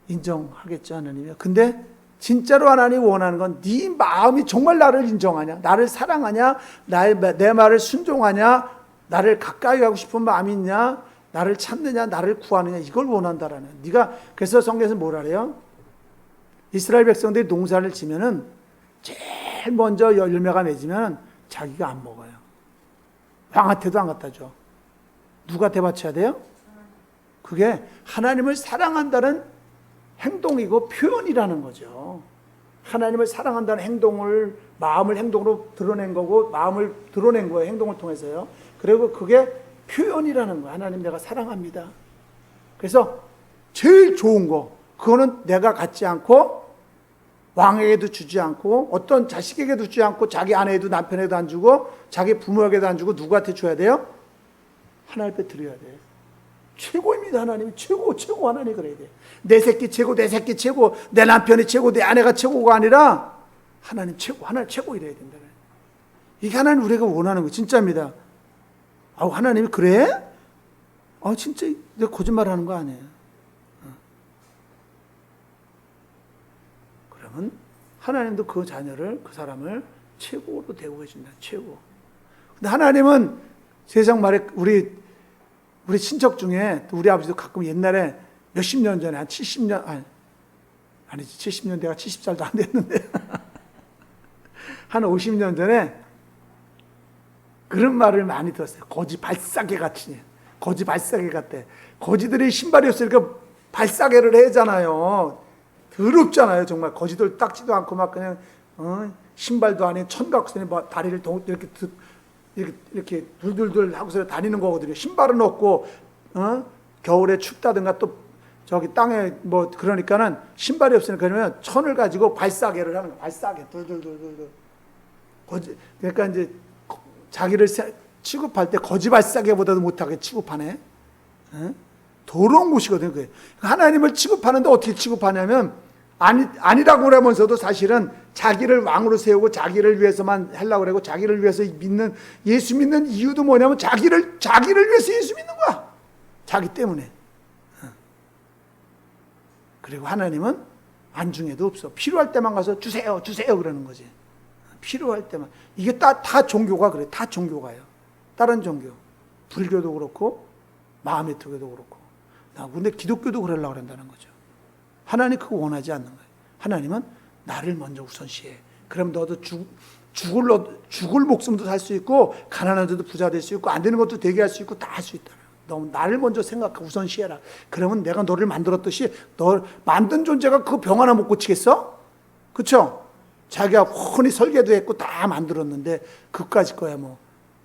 인정하겠죠. 하나님이요. 근데 진짜로 하나님이 원하는 건 네 마음이 정말 나를 인정하냐, 나를 사랑하냐, 내 말을 순종하냐, 나를 가까이 하고 싶은 마음이 있냐, 나를 찾느냐, 나를 구하느냐, 이걸 원한다라는. 네가 그래서 성경에서 뭐라 그래요? 이스라엘 백성들이 농사를 지면은 제일 먼저 열매가 맺으면 자기가 안 먹어요. 왕한테도 안 갖다 줘. 누구한테 바쳐야 돼요? 그게 하나님을 사랑한다는 행동이고 표현이라는 거죠. 하나님을 사랑한다는 행동을 마음을 행동으로 드러낸 거고 마음을 드러낸 거예요. 행동을 통해서요. 그리고 그게 표현이라는 거예요. 하나님 내가 사랑합니다. 그래서 제일 좋은 거 그거는 내가 갖지 않고 왕에게도 주지 않고 어떤 자식에게도 주지 않고 자기 아내에도 남편에도 안 주고 자기 부모에게도 안 주고 누구한테 줘야 돼요? 하나님 앞에 드려야 돼요. 최고입니다. 하나님이 최고 하나님이 그래야 돼요. 내 새끼 최고 내 남편이 최고 내 아내가 최고가 아니라 하나님 최고 이래야 된다. 이게 하나님 우리가 원하는 거 진짜입니다. 하나님이 그래? 진짜 내가 거짓말하는 거 아니에요. 그러면 하나님도 그 자녀를 그 사람을 최고로 대우해 준다. 최고. 근데 하나님은 세상 말에 우리 친척 중에 우리 아버지도 가끔 옛날에 몇십 년 전에 한 70년 아니지 70년 내가 70살도 안 됐는데 한 50년 전에 그런 말을 많이 들었어요. 거지 발싸개 같이. 거지 발싸개 같대. 거지들이 신발이 없으니까 발싸개를 해잖아요. 더럽잖아요. 정말 거지들 닦지도 않고 막 그냥 신발도 아닌 천각선에 다리를 이렇게 둘둘둘 하고서 다니는 거거든요. 신발은 없고 겨울에 춥다든가 또 저기 땅에 뭐 그러니까는 신발이 없으니까 그러면 천을 가지고 발싸개를 하는 거예요. 발싸개 둘둘둘둘. 그러니까 이제 자기를 취급할 때 거지 발싸개보다도 못하게 취급하네. 더러운 곳이거든요. 그게. 하나님을 취급하는데 어떻게 취급하냐면 아니라고 그러면서도 사실은 자기를 왕으로 세우고 자기를 위해서만 하려고 그러고 자기를 위해서 예수 믿는 이유도 뭐냐면 자기를 위해서 예수 믿는 거야. 자기 때문에. 그리고 하나님은 안중에도 없어. 필요할 때만 가서 주세요 그러는 거지. 필요할 때만. 이게 다 종교가 그래. 다 종교가요. 다른 종교. 불교도 그렇고 마음의 특교도 그렇고. 근데 기독교도 그러려고 그런다는 거죠. 하나님 그거 원하지 않는 거예요. 하나님은 나를 먼저 우선시해. 그럼 너도 죽을 목숨도 살 수 있고 가난한데도 부자 될 수 있고 안 되는 것도 되게 할 수 있고 다 할 수 있다. 너 나를 먼저 생각하고 우선시해라. 그러면 내가 너를 만들었듯이 너 만든 존재가 그 병 하나 못 고치겠어? 그렇죠? 자기가 훤히 설계도 했고 다 만들었는데 그까짓 거야 뭐.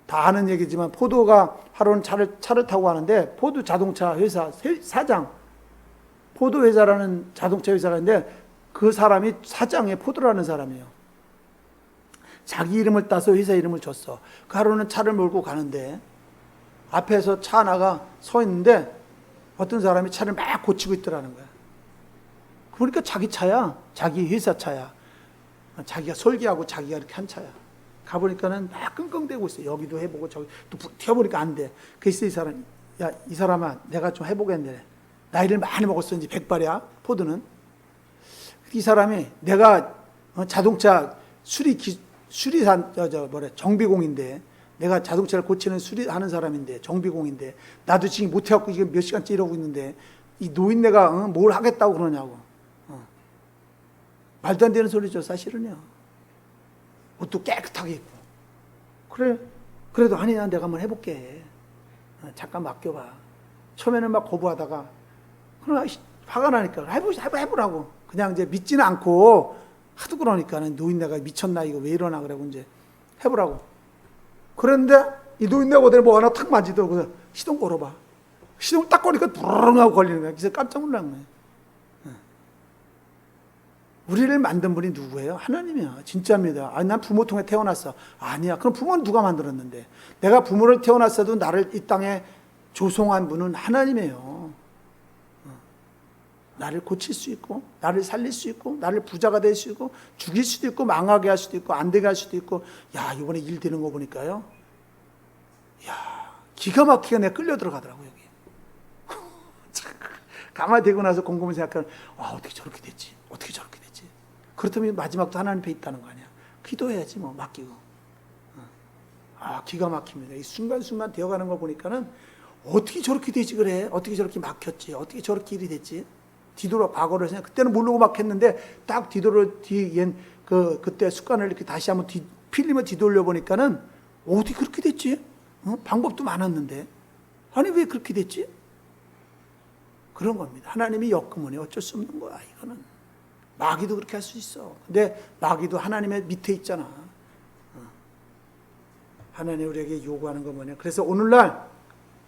다 아는 얘기지만 포도가 하루는 차를 타고 가는데 포도 자동차 회사 사장, 포도 회사라는 자동차 회사가 있는데 그 사람이 사장의 포도라는 사람이에요. 자기 이름을 따서 회사 이름을 줬어. 그 하루는 차를 몰고 가는데 앞에서 차 하나가 서 있는데 어떤 사람이 차를 막 고치고 있더라는 거야. 그러니까 자기 차야. 자기 회사 차야. 자기가 설계하고 자기가 이렇게 한 차야. 가보니까는 막 끙끙대고 있어. 여기도 해보고 저기 또 튀어보니까 안 돼. 그래서 이 사람, 야, 이 사람아, 내가 좀 해보겠네. 나이를 많이 먹었어. 이제 100발이야. 포드는. 이 사람이 내가 자동차 정비공인데 내가 자동차를 고치는 수리하는 사람인데 정비공인데 나도 지금 못해갖고 이게 몇 시간째 이러고 있는데 이 노인네가 뭘 하겠다고 그러냐고. 말도 안 되는 소리죠. 사실은요. 옷도 깨끗하게 입고. 그래, 그래도 아니야 내가 한번 해볼게. 잠깐 맡겨봐. 처음에는 막 거부하다가 그러나 화가 나니까 해보라고. 그냥 이제 믿지는 않고 하도 그러니까는 노인네가 미쳤나 이거 왜 이러나 그러고 이제 해보라고. 그런데 이 노인네가 어디에 뭐 하나 탁 만지더라고. 시동 걸어봐. 시동 딱 거니까 부르릉 하고 걸리는 거야. 그래서 깜짝 놀란 거예요. 우리를 만든 분이 누구예요? 하나님이야. 진짜입니다. 아니, 난 부모 통해 태어났어. 아니야. 그럼 부모는 누가 만들었는데? 내가 부모를 태어났어도 나를 이 땅에 조성한 분은 하나님이에요. 나를 고칠 수 있고, 나를 살릴 수 있고, 나를 부자가 될 수 있고, 죽일 수도 있고, 망하게 할 수도 있고, 안 되게 할 수도 있고, 야, 이번에 일 되는 거 보니까요. 야, 기가 막히게 내가 끌려 들어가더라고, 여기. 가만히 되고 나서 곰곰이 생각하면, 어떻게 저렇게 됐지? 어떻게 저렇게 됐지? 그렇다면 마지막도 하나님 앞에 있다는 거 아니야? 기도해야지, 뭐, 맡기고. 기가 막힙니다. 이 순간순간 되어가는 거 보니까는, 어떻게 저렇게 되지, 그래? 어떻게 저렇게 막혔지? 어떻게 저렇게 일이 됐지? 뒤돌아 과거를 생각. 그때는 모르고 막 했는데 딱 그때 습관을 이렇게 다시 한번 필름을 뒤돌려 보니까는 어떻게 그렇게 됐지? 방법도 많았는데 아니 왜 그렇게 됐지? 그런 겁니다. 하나님이 엮으면 어쩔 수 없는 거야. 이거는 마귀도 그렇게 할 수 있어. 근데 마귀도 하나님의 밑에 있잖아. 하나님 우리에게 요구하는 건 뭐냐? 그래서 오늘날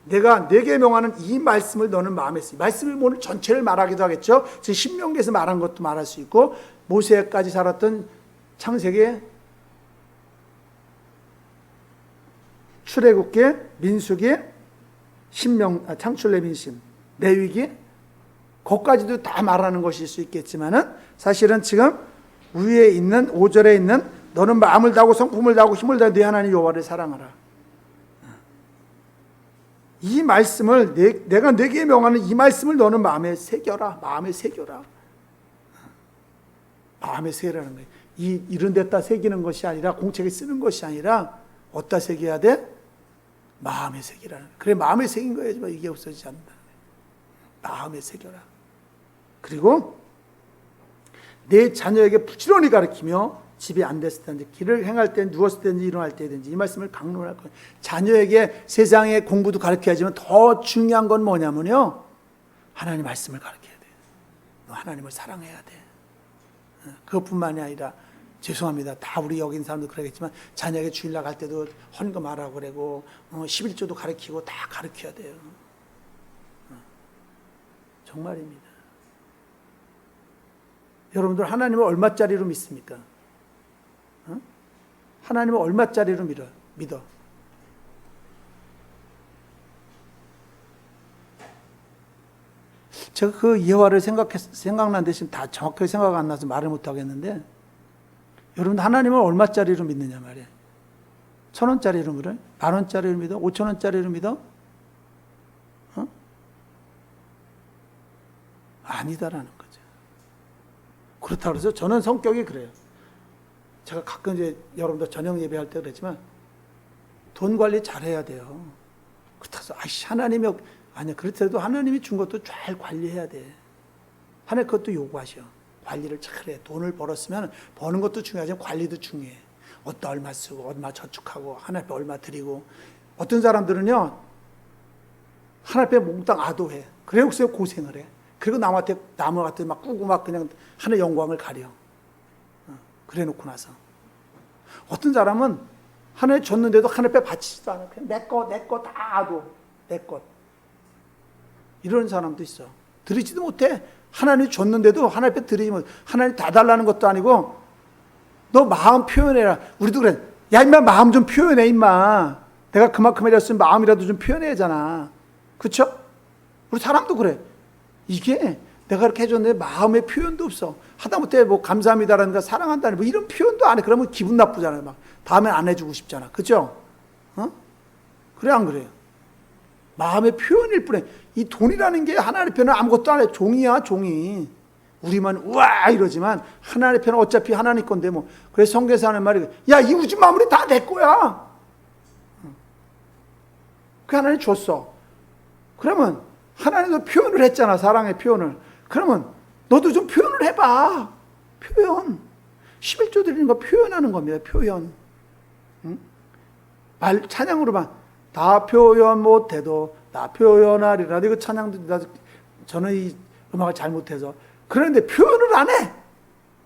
내가 내게 명하는 이 말씀을 너는 마음에 쓰. 말씀을 오늘 전체를 말하기도 하겠죠. 지금 신명기에서 말한 것도 말할 수 있고 모세까지 살았던 창세기, 출애굽기, 민수기, 창출레민심, 레위기, 거기까지도 다 말하는 것일 수 있겠지만은 사실은 지금 위에 있는 5절에 있는 너는 마음을 다하고 성품을 다하고 힘을 다해 네 하나님 여호와를 사랑하라. 이 말씀을 내가 내게 명하는 이 말씀을 너는 마음에 새겨라. 마음에 새겨라. 마음에 새라는 거예요. 이런 데다 새기는 것이 아니라 공책에 쓰는 것이 아니라 어디다 새겨야 돼? 마음에 새기라는 거예요. 그래 마음에 새긴 거야지만 이게 없어지지 않는다. 마음에 새겨라. 그리고 내 자녀에게 부지런히 가르치며 집이 안 됐을 때든지 길을 행할 때 누웠을 때든지 일어날 때든지 이 말씀을 강론할 거예요. 자녀에게 세상의 공부도 가르쳐야지만 더 중요한 건 뭐냐면요. 하나님 말씀을 가르쳐야 돼. 너 하나님을 사랑해야 돼. 그것뿐만이 아니라 죄송합니다. 다 우리 여기 있는 사람도 그러겠지만 자녀에게 주일날 갈 때도 헌금하라고 그러고 11조도 가르치고 다 가르쳐야 돼요. 정말입니다. 여러분들 하나님을 얼마짜리로 믿습니까? 하나님을 얼마짜리로 믿어? 제가 그 예화를 생각난 대신 다 정확하게 생각 안 나서 말을 못 하겠는데, 여러분 하나님을 얼마짜리로 믿느냐 말이에요. 1,000원짜리로 믿어? 10,000원짜리로 믿어? 5,000원짜리로 믿어? 아니다라는 거죠. 그렇다고 해서 저는 성격이 그래요. 제가 가끔 이제 여러분들 저녁 예배할 때 그랬지만, 돈 관리 잘해야 돼요. 그렇다고 해서 하나님이 아니야. 그렇더라도 하나님이 준 것도 잘 관리해야 돼. 하나님 그것도 요구하셔. 관리를 잘해. 돈을 벌었으면 버는 것도 중요하지만 관리도 중요해. 어디다 얼마 쓰고 얼마 저축하고 하나님 앞에 얼마 드리고. 어떤 사람들은요, 하나님 앞에 몽땅 아도해. 그래 혹시 고생을 해. 그리고 남한테 막 꾸고 막 그냥 하나의 영광을 가려. 그래 놓고 나서 어떤 사람은 하나님 줬는데도 하나님 앞에 바치지도 않아. 그냥 내 거 다 아도. 내 것. 이런 사람도 있어. 드리지도 못해. 하나님 줬는데도 하나님 앞에 드리지 못해. 하나님 다 달라는 것도 아니고, 너 마음 표현해라. 우리도 그래. 야 임마 마음 좀 표현해 임마. 내가 그만큼 해줬으면 마음이라도 좀 표현해야 하잖아. 그쵸? 우리 사람도 그래. 이게 내가 그렇게 해줬는데 마음의 표현도 없어. 하다못해 뭐 감사합니다라든가 사랑한다는 뭐 이런 표현도 안 해. 그러면 기분 나쁘잖아요. 막 다음엔 안 해주고 싶잖아. 그죠? 그래 안 그래요? 마음의 표현일 뿐에, 이 돈이라는 게 하나님 편은 아무것도 안 해. 종이야 종이. 우리만 우와 이러지만 하나님 편은 어차피 하나님 건데 뭐. 그래서 성경에서 하는 말이, 야 이 우주 만물이 다 내 거야. 그 하나님 줬어. 그러면 하나님도 표현을 했잖아. 사랑의 표현을. 그러면 너도 좀 표현을 해봐. 표현. 11조 드리는 거 표현하는 겁니다. 표현. 말 찬양으로만 다 표현 못해도 나 표현하리라. 이거 찬양도 저는 이 음악을 잘못해서 그런데 표현을 안 해.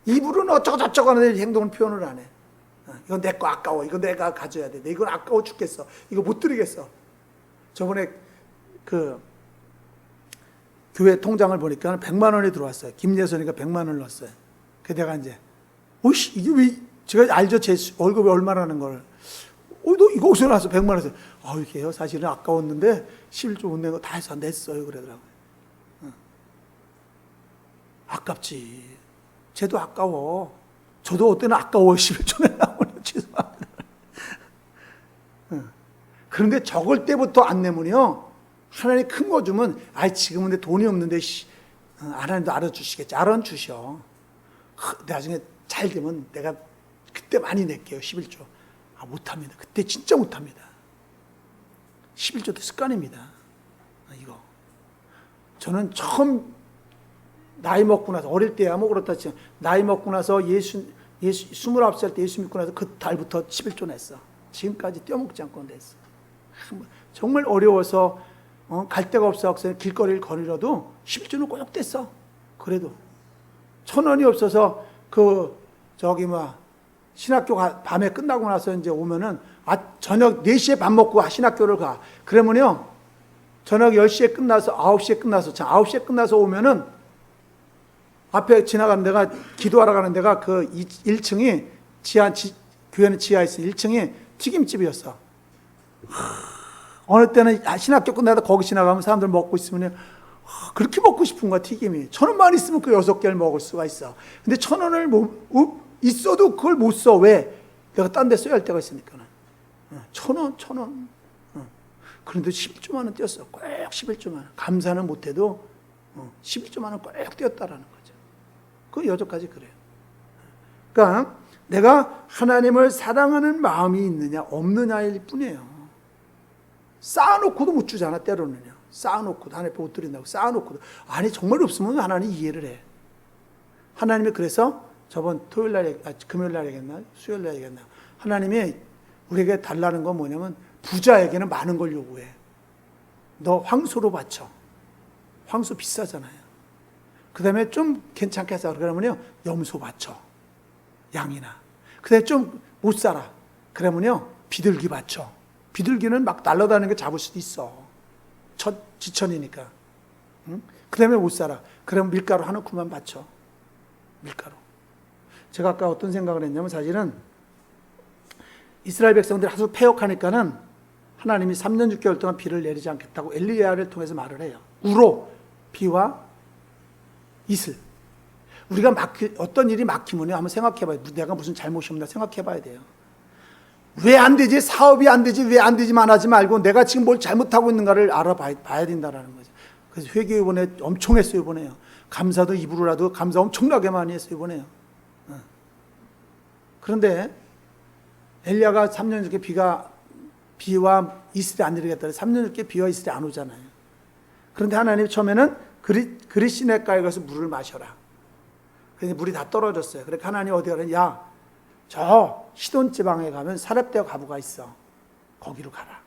입으로는 어쩌고저쩌고 하는데 행동은 표현을 안 해. 이건 내 거 아까워. 이거 내가 가져야 돼. 이건 아까워 죽겠어. 이거 못 드리겠어. 저번에 그 교회 통장을 보니까 100만 원이 들어왔어요. 김예선이가 100만 원을 넣었어요. 그 내가 이제 오씨 이게 왜, 제가 알죠. 제 월급이 얼마라는 걸. 너 이거 어디서 나왔어? 100만 원에서. 이게요 사실은 아까웠는데 11조 못 낸 거 다 해서 냈어요. 그러더라고요. 아깝지. 쟤도 아까워. 저도 어때는 아까워. 11조 내려고. 죄송합니다. 그런데 적을 때부터 안 내면요, 하나님 큰 거 주면, 지금은 내 돈이 없는데 하나님도 알아주시겠지. 알아주셔. 나중에 잘 되면 내가 그때 많이 낼게요. 11조. 못합니다. 그때 진짜 못합니다. 11조도 습관입니다. 이거. 저는 처음 나이 먹고 나서, 어릴 때야 뭐 그렇다 치면, 나이 먹고 나서 29살 때 예수 믿고 나서 그 달부터 11조 냈어. 지금까지 떼어먹지 않고 냈어. 정말 어려워서 갈 데가 없어 길거리를 걸으려도 11조는 꼭 뗐어. 그래도 1,000원이 없어서 신학교 밤에 끝나고 나서 이제 오면은 저녁 4시에 밥 먹고 신학교를 가. 그러면요, 저녁 10시에 끝나서 9시에 끝나서 오면은 앞에 지나가는 데가, 기도하러 가는 데가 그 1층이 교회는 지하에 있어. 1층이 튀김집이었어. 어느 때는 신학교 끝나다 거기 지나가면 사람들 먹고 있으면 그렇게 먹고 싶은 거야. 튀김이 1,000원만 있으면 그 6개를 먹을 수가 있어. 근데 1,000원을 있어도 그걸 못 써. 왜? 내가 딴 데 써야 할 때가 있으니까. 1,000원. 그런데 11조만 원 떼었어. 꼭 11조만 원. 감사는 못해도 11조만 원 꼭 떼었다라는 거죠. 그 여전까지 그래요. 그러니까 내가 하나님을 사랑하는 마음이 있느냐 없느냐일 뿐이에요. 쌓아놓고도 못 주잖아. 때로는요. 쌓아놓고도 하나님 못 드린다고 쌓아놓고도. 정말 없으면 하나님 이해를 해. 하나님이 그래서 저번 금요일 날 얘기했나? 수요일 날 얘기했나? 하나님이 우리에게 달라는 건 뭐냐면, 부자에게는 많은 걸 요구해. 너 황소로 바쳐. 황소 비싸잖아요. 그 다음에 좀 괜찮게 하자 그러면요, 염소 바쳐. 양이나. 그 다음에 좀 못 살아. 그러면요, 비둘기 바쳐. 비둘기는 막 날아다니는 게 잡을 수도 있어. 지천이니까. 응? 그 다음에 못 살아. 그러면 밀가루 한 움큼만 바쳐. 밀가루. 제가 아까 어떤 생각을 했냐면, 사실은 이스라엘 백성들이 하도 패역하니까는 하나님이 3년 6개월 동안 비를 내리지 않겠다고 엘리야를 통해서 말을 해요. 우로 비와 이슬. 우리가 어떤 일이 막히면요, 한번 생각해봐요. 내가 무슨 잘못이 없나 생각해봐야 돼요. 왜 안 되지? 사업이 안 되지? 왜 안 되지만 하지 말고 내가 지금 뭘 잘못하고 있는가를 알아봐야 된다는 거죠. 그래서 회개 이번에 엄청 했어요. 이번에요. 감사도 입으로라도 감사 엄청나게 많이 했어요. 이번에요. 그런데 엘리야가 3년 넘게 비와 이슬이 안 내리겠다. 3년 넘게 비와 이슬이 안 오잖아요. 그런데 하나님이 처음에는 그리 시내가에 가서 물을 마셔라. 그래서 물이 다 떨어졌어요. 그러니까 하나님 어디 가냐? 야, 저 시돈 지방에 가면 사렙대 과부가 있어. 거기로 가라.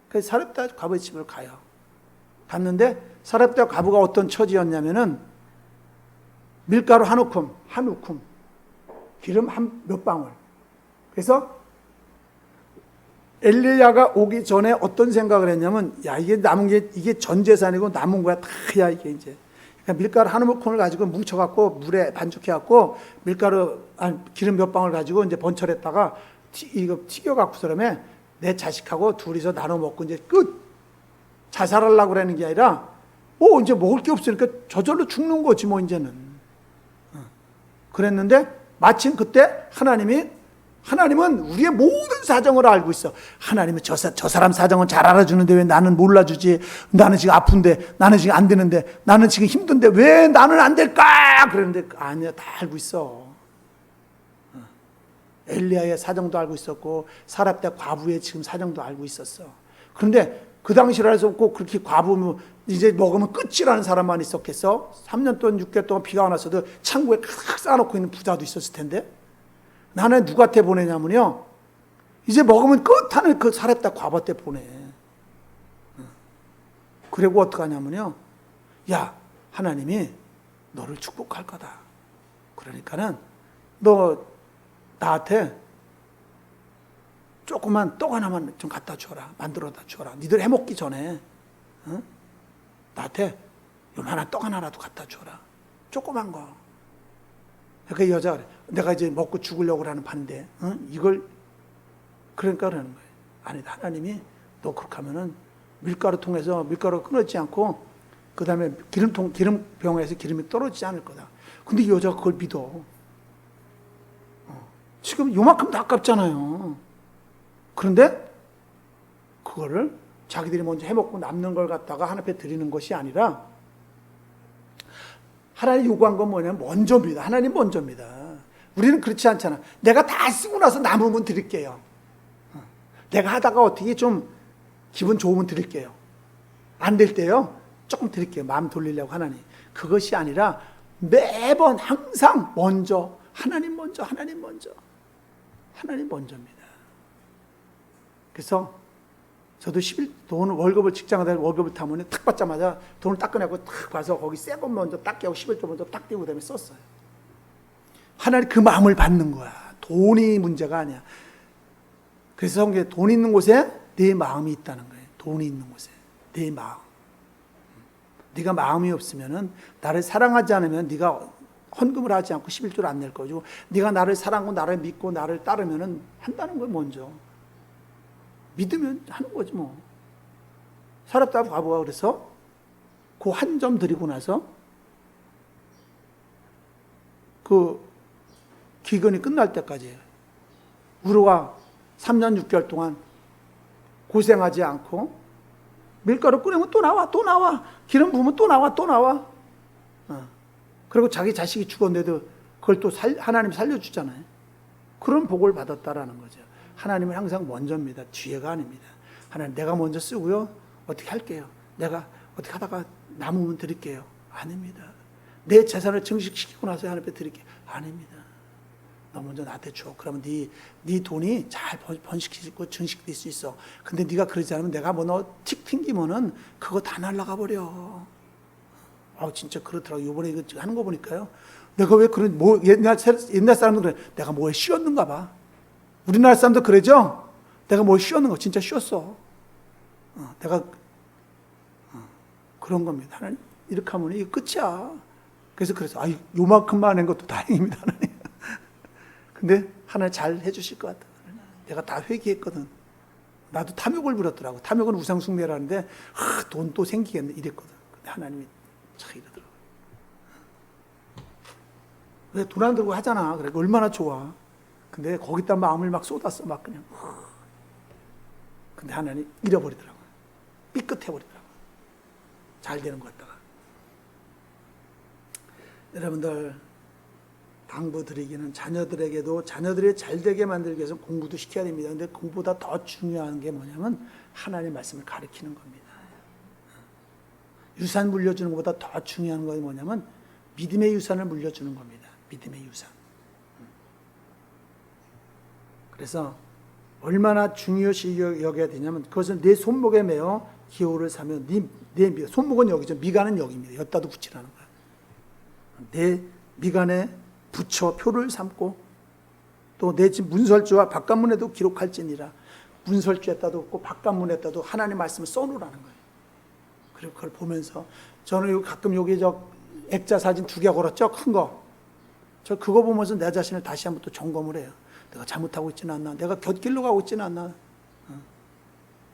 그래서 사렙대 과부의 집을 가요. 갔는데 사렙대 과부가 어떤 처지였냐면은 밀가루 한 우큼, 기름 몇 방울. 그래서 엘리야가 오기 전에 어떤 생각을 했냐면, 야, 이게 남은 게 이게 전 재산이고 남은 거야 다야 이게 이제. 그러니까 밀가루 한 우큼을 가지고 뭉쳐갖고 물에 반죽해갖고 기름 몇 방울 가지고 이제 번철했다가 이거 튀겨갖고 그러면 내 자식하고 둘이서 나눠 먹고 이제 끝. 자살하려고 그러는 게 아니라, 이제 먹을 게 없으니까 저절로 죽는 거지 뭐 이제는. 그랬는데 마침 그때 하나님은 우리의 모든 사정을 알고 있어. 하나님은 저 사람 사정은 잘 알아주는데 왜 나는 몰라주지? 나는 지금 아픈데, 나는 지금 안 되는데, 나는 지금 힘든데 왜 나는 안 될까? 그랬는데 아니야, 다 알고 있어. 엘리야의 사정도 알고 있었고 사렙대 과부의 지금 사정도 알고 있었어. 그런데 그 당시라서 꼭 그렇게 과부면 이제 먹으면 끝이라는 사람만 있었겠어? 3년 동안 6개월 동안 비가 안 왔어도 창고에 가득 쌓아놓고 있는 부자도 있었을 텐데, 나는 누구한테 보내냐면요, 이제 먹으면 끝하는 그 사렙대 과부한테 보내. 그리고 어떡하냐면요, 야, 하나님이 너를 축복할 거다. 그러니까는 너 나한테 조그만 떡 하나만 좀 갖다 줘라. 만들어다 줘라. 니들 해먹기 전에 나한테 요만한 떡 하나라도 갖다 줘라. 조그만 거. 그 여자가 그래. 내가 이제 먹고 죽으려고 하는 판인데 이걸 그러니까 그러는 거예요. 아니다. 하나님이 너 그렇게 하면은 밀가루 끊어지지 않고 그 다음에 기름병에서 기름이 떨어지지 않을 거다. 근데 이 여자가 그걸 믿어. 지금 요만큼 다 아깝잖아요. 그런데 그거를 자기들이 먼저 해먹고 남는 걸 갖다가 하나님 앞에 드리는 것이 아니라, 하나님 요구한 건 뭐냐면 먼저입니다. 하나님 먼저입니다. 우리는 그렇지 않잖아. 내가 다 쓰고 나서 남으면 드릴게요. 내가 하다가 어떻게 좀 기분 좋으면 드릴게요. 안 될 때요, 조금 드릴게요. 마음 돌리려고. 하나님. 그것이 아니라 매번 항상 먼저, 하나님 먼저, 하나님 먼저. 하나님 먼저입니다. 그래서 저도 월급을 직장에다 월급을 타면 탁 받자마자 돈을 딱 꺼내고 탁 봐서 거기 새 것 먼저 딱 떼고 11조 먼저 딱 떼고 그다음에 썼어요. 하나님 그 마음을 받는 거야. 돈이 문제가 아니야. 그래서 돈 있는 곳에 내 마음이 있다는 거예요. 돈이 있는 곳에 내 마음. 네가 마음이 없으면은, 나를 사랑하지 않으면 네가 헌금을 하지 않고 11조를 안 낼 거죠. 네가 나를 사랑하고 나를 믿고 나를 따르면은 한다는 걸 먼저. 믿으면 하는 거지 뭐. 사렙대 과부가 그래서 그 한 점 드리고 나서 그 기근이 끝날 때까지 우리가 3년 6개월 동안 고생하지 않고 밀가루 끓이면 또 나와. 기름 부으면 또 나와. 그리고 자기 자식이 죽었는데도 그걸 또 하나님 살려주잖아요. 그런 복을 받았다라는 거죠. 하나님은 항상 먼저입니다. 뒤에가 아닙니다. 하나님, 내가 먼저 쓰고요, 어떻게 할게요. 내가 어떻게 하다가 남으면 드릴게요. 아닙니다. 내 재산을 증식시키고 나서 하나님 앞에 드릴게요. 아닙니다. 너 먼저 나한테 줘. 그러면 네 돈이 잘 번식시키고 증식될 수 있어. 근데 네가 그러지 않으면 내가 너 틱 튕기면은 그거 다 날아가 버려. 진짜 그렇더라고. 요번에 이거 하는 거 보니까요. 내가 왜 옛날 사람들은 그래. 내가 뭐에 쉬었는가 봐. 우리나라 사람도 그러죠? 내가 뭐에 쉬었는가? 진짜 쉬었어. 내가 그런 겁니다. 하나님, 이렇게 하면 이게 끝이야. 그래서 요만큼만 한 것도 다행입니다. 하나님. 근데 하나님 잘 해주실 것 같아. 내가 다 회개했거든. 나도 탐욕을 부렸더라고. 탐욕은 우상숭배라는데 돈 또 생기겠네 이랬거든. 근데 하나님이 참 이러더라고요. 왜 돈 안 들고 하잖아. 그래 얼마나 좋아. 근데 거기다 마음을 막 쏟았어. 막 그냥. 근데 하나님 잃어버리더라고요. 삐끗해버리더라고요. 잘 되는 것 같다가. 여러분들 당부 드리기는 자녀들에게도 자녀들이 잘 되게 만들기 위해서 공부도 시켜야 됩니다. 근데 공부보다 더 중요한 게 뭐냐면 하나님의 말씀을 가르치는 겁니다. 유산 물려주는 것보다 더 중요한 건 뭐냐면 믿음의 유산을 물려주는 겁니다. 믿음의 유산. 그래서 얼마나 중요시 여겨야 되냐면 그것은 내 손목에 매어 기호를 사면 내 손목은 여기죠. 미간은 여기입니다. 여기다도 붙이라는 거야. 내 미간에 붙여 표를 삼고 또 내 집 문설주와 바깥문에도 기록할지니라. 문설주에다도 없고 바깥문에다도 하나님 말씀을 써놓으라는 거예요. 그리고 그걸 보면서 저는 가끔 여기 액자 사진 2개 걸었죠? 큰 거. 저 그거 보면서 내 자신을 다시 한번 또 점검을 해요. 내가 잘못하고 있지는 않나? 내가 곁길로 가고 있지는 않나?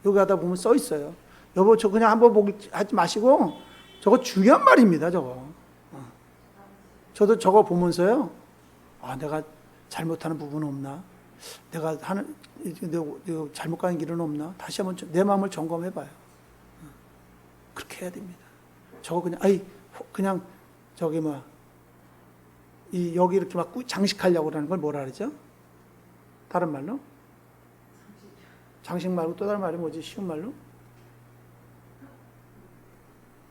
여기 하다 보면 써 있어요. 여보, 저 그냥 한번 보기 하지 마시고 저거 중요한 말입니다, 저거. 저도 저거 보면서요. 아, 내가 잘못하는 부분은 없나? 내가 잘못 가는 길은 없나? 다시 한번 내 마음을 점검해 봐요. 그렇게 해야 됩니다. 저거 그냥 여기 이렇게 막 장식하려고 하는 걸 뭐라 그러죠? 다른 말로? 장식 말고 또 다른 말이 뭐지? 쉬운 말로?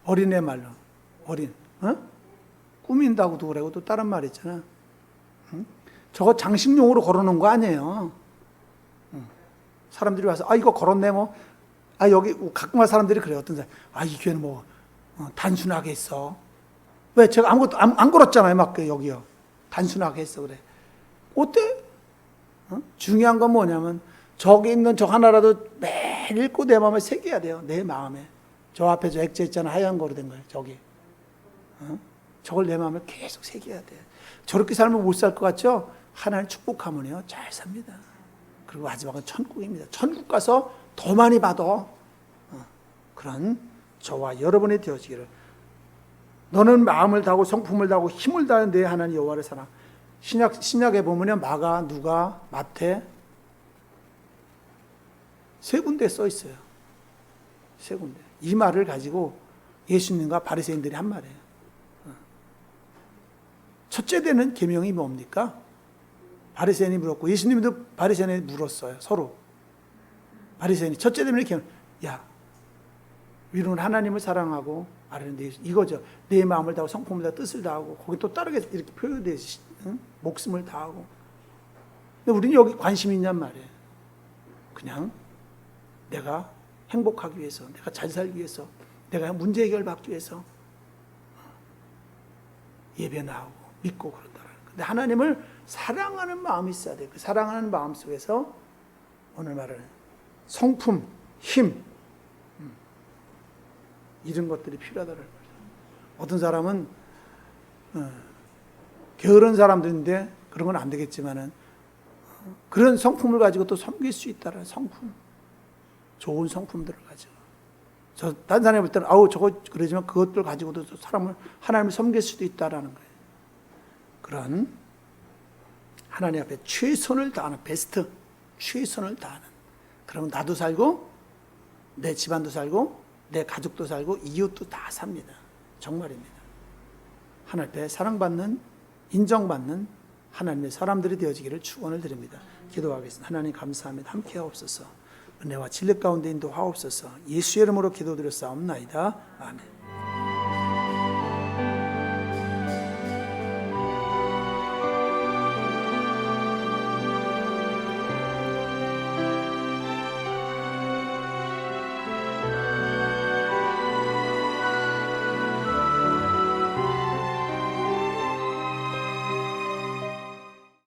어린애 말로. 꾸민다고도 그러고 또 다른 말 있잖아. 저거 장식용으로 걸어놓은 거 아니에요. 사람들이 와서 이거 걸었네 뭐. 여기 가끔 사람들이 그래요. 어떤 사람 이 교회는 뭐 단순하게 했어. 왜 제가 아무것도 안 걸었잖아요. 막 여기요. 단순하게 했어 그래. 어때? 중요한 건 뭐냐면 저기 있는 저 하나라도 매일 읽고 내 마음에 새겨야 돼요. 내 마음에. 저 앞에 저 액자 있잖아. 하얀 거로 된 거예요. 저기. 저걸 내 마음에 계속 새겨야 돼. 저렇게 살면 못 살 것 같죠? 하나님 축복하면요 잘 삽니다. 그리고 마지막은 천국입니다. 천국 가서 더 많이 받아. 그런 저와 여러분이 되어지기를. 너는 마음을 다하고 성품을 다하고 힘을 다하는 내 하나님 여호와를 사랑. 신약에 보면요 마가, 누가, 마태 3군데 써 있어요. 3군데. 이 말을 가지고 예수님과 바리새인들이 한 말이에요. 첫째 되는 계명이 뭡니까? 바리새인이 물었고 예수님도 바리새인이 물었어요. 서로. 바리새인이 첫째 되는 계명. 야, 위로는 하나님을 사랑하고 아래는 이거죠. 내 마음을 다하고 성품을 다하고 뜻을 다하고 거기 또 다르게 이렇게 표현되어 목숨을 다하고. 근데 우리는 여기 관심이 있냔 말이에요. 그냥 내가 행복하기 위해서, 내가 잘 살기 위해서, 내가 문제 해결 받기 위해서 예배 나오고 믿고 그런다. 근데 하나님을 사랑하는 마음이 있어야 돼요. 그 사랑하는 마음 속에서 오늘 말하는 성품, 힘 이런 것들이 필요하다는 거죠. 어떤 사람은 게으른 사람들인데 그런 건 안 되겠지만은 그런 성품을 가지고 또 섬길 수 있다는 성품, 좋은 성품들을 가지고. 다른 사람이 볼 때는 저거 그러지만 그것들 가지고도 사람을 하나님을 섬길 수도 있다라는 거예요. 그런 하나님 앞에 최선을 다하는 베스트, 최선을 다하는. 그러면 나도 살고 내 집안도 살고 내 가족도 살고 이웃도 다 삽니다. 정말입니다. 하나님 앞에 사랑받는, 인정받는 하나님의 사람들이 되어지기를 축원을 드립니다. 기도하겠습니다. 하나님 감사합니다. 함께 하옵소서. 은혜와 진리 가운데 인도하옵소서. 예수의 이름으로 기도드렸사옵나이다. 아멘.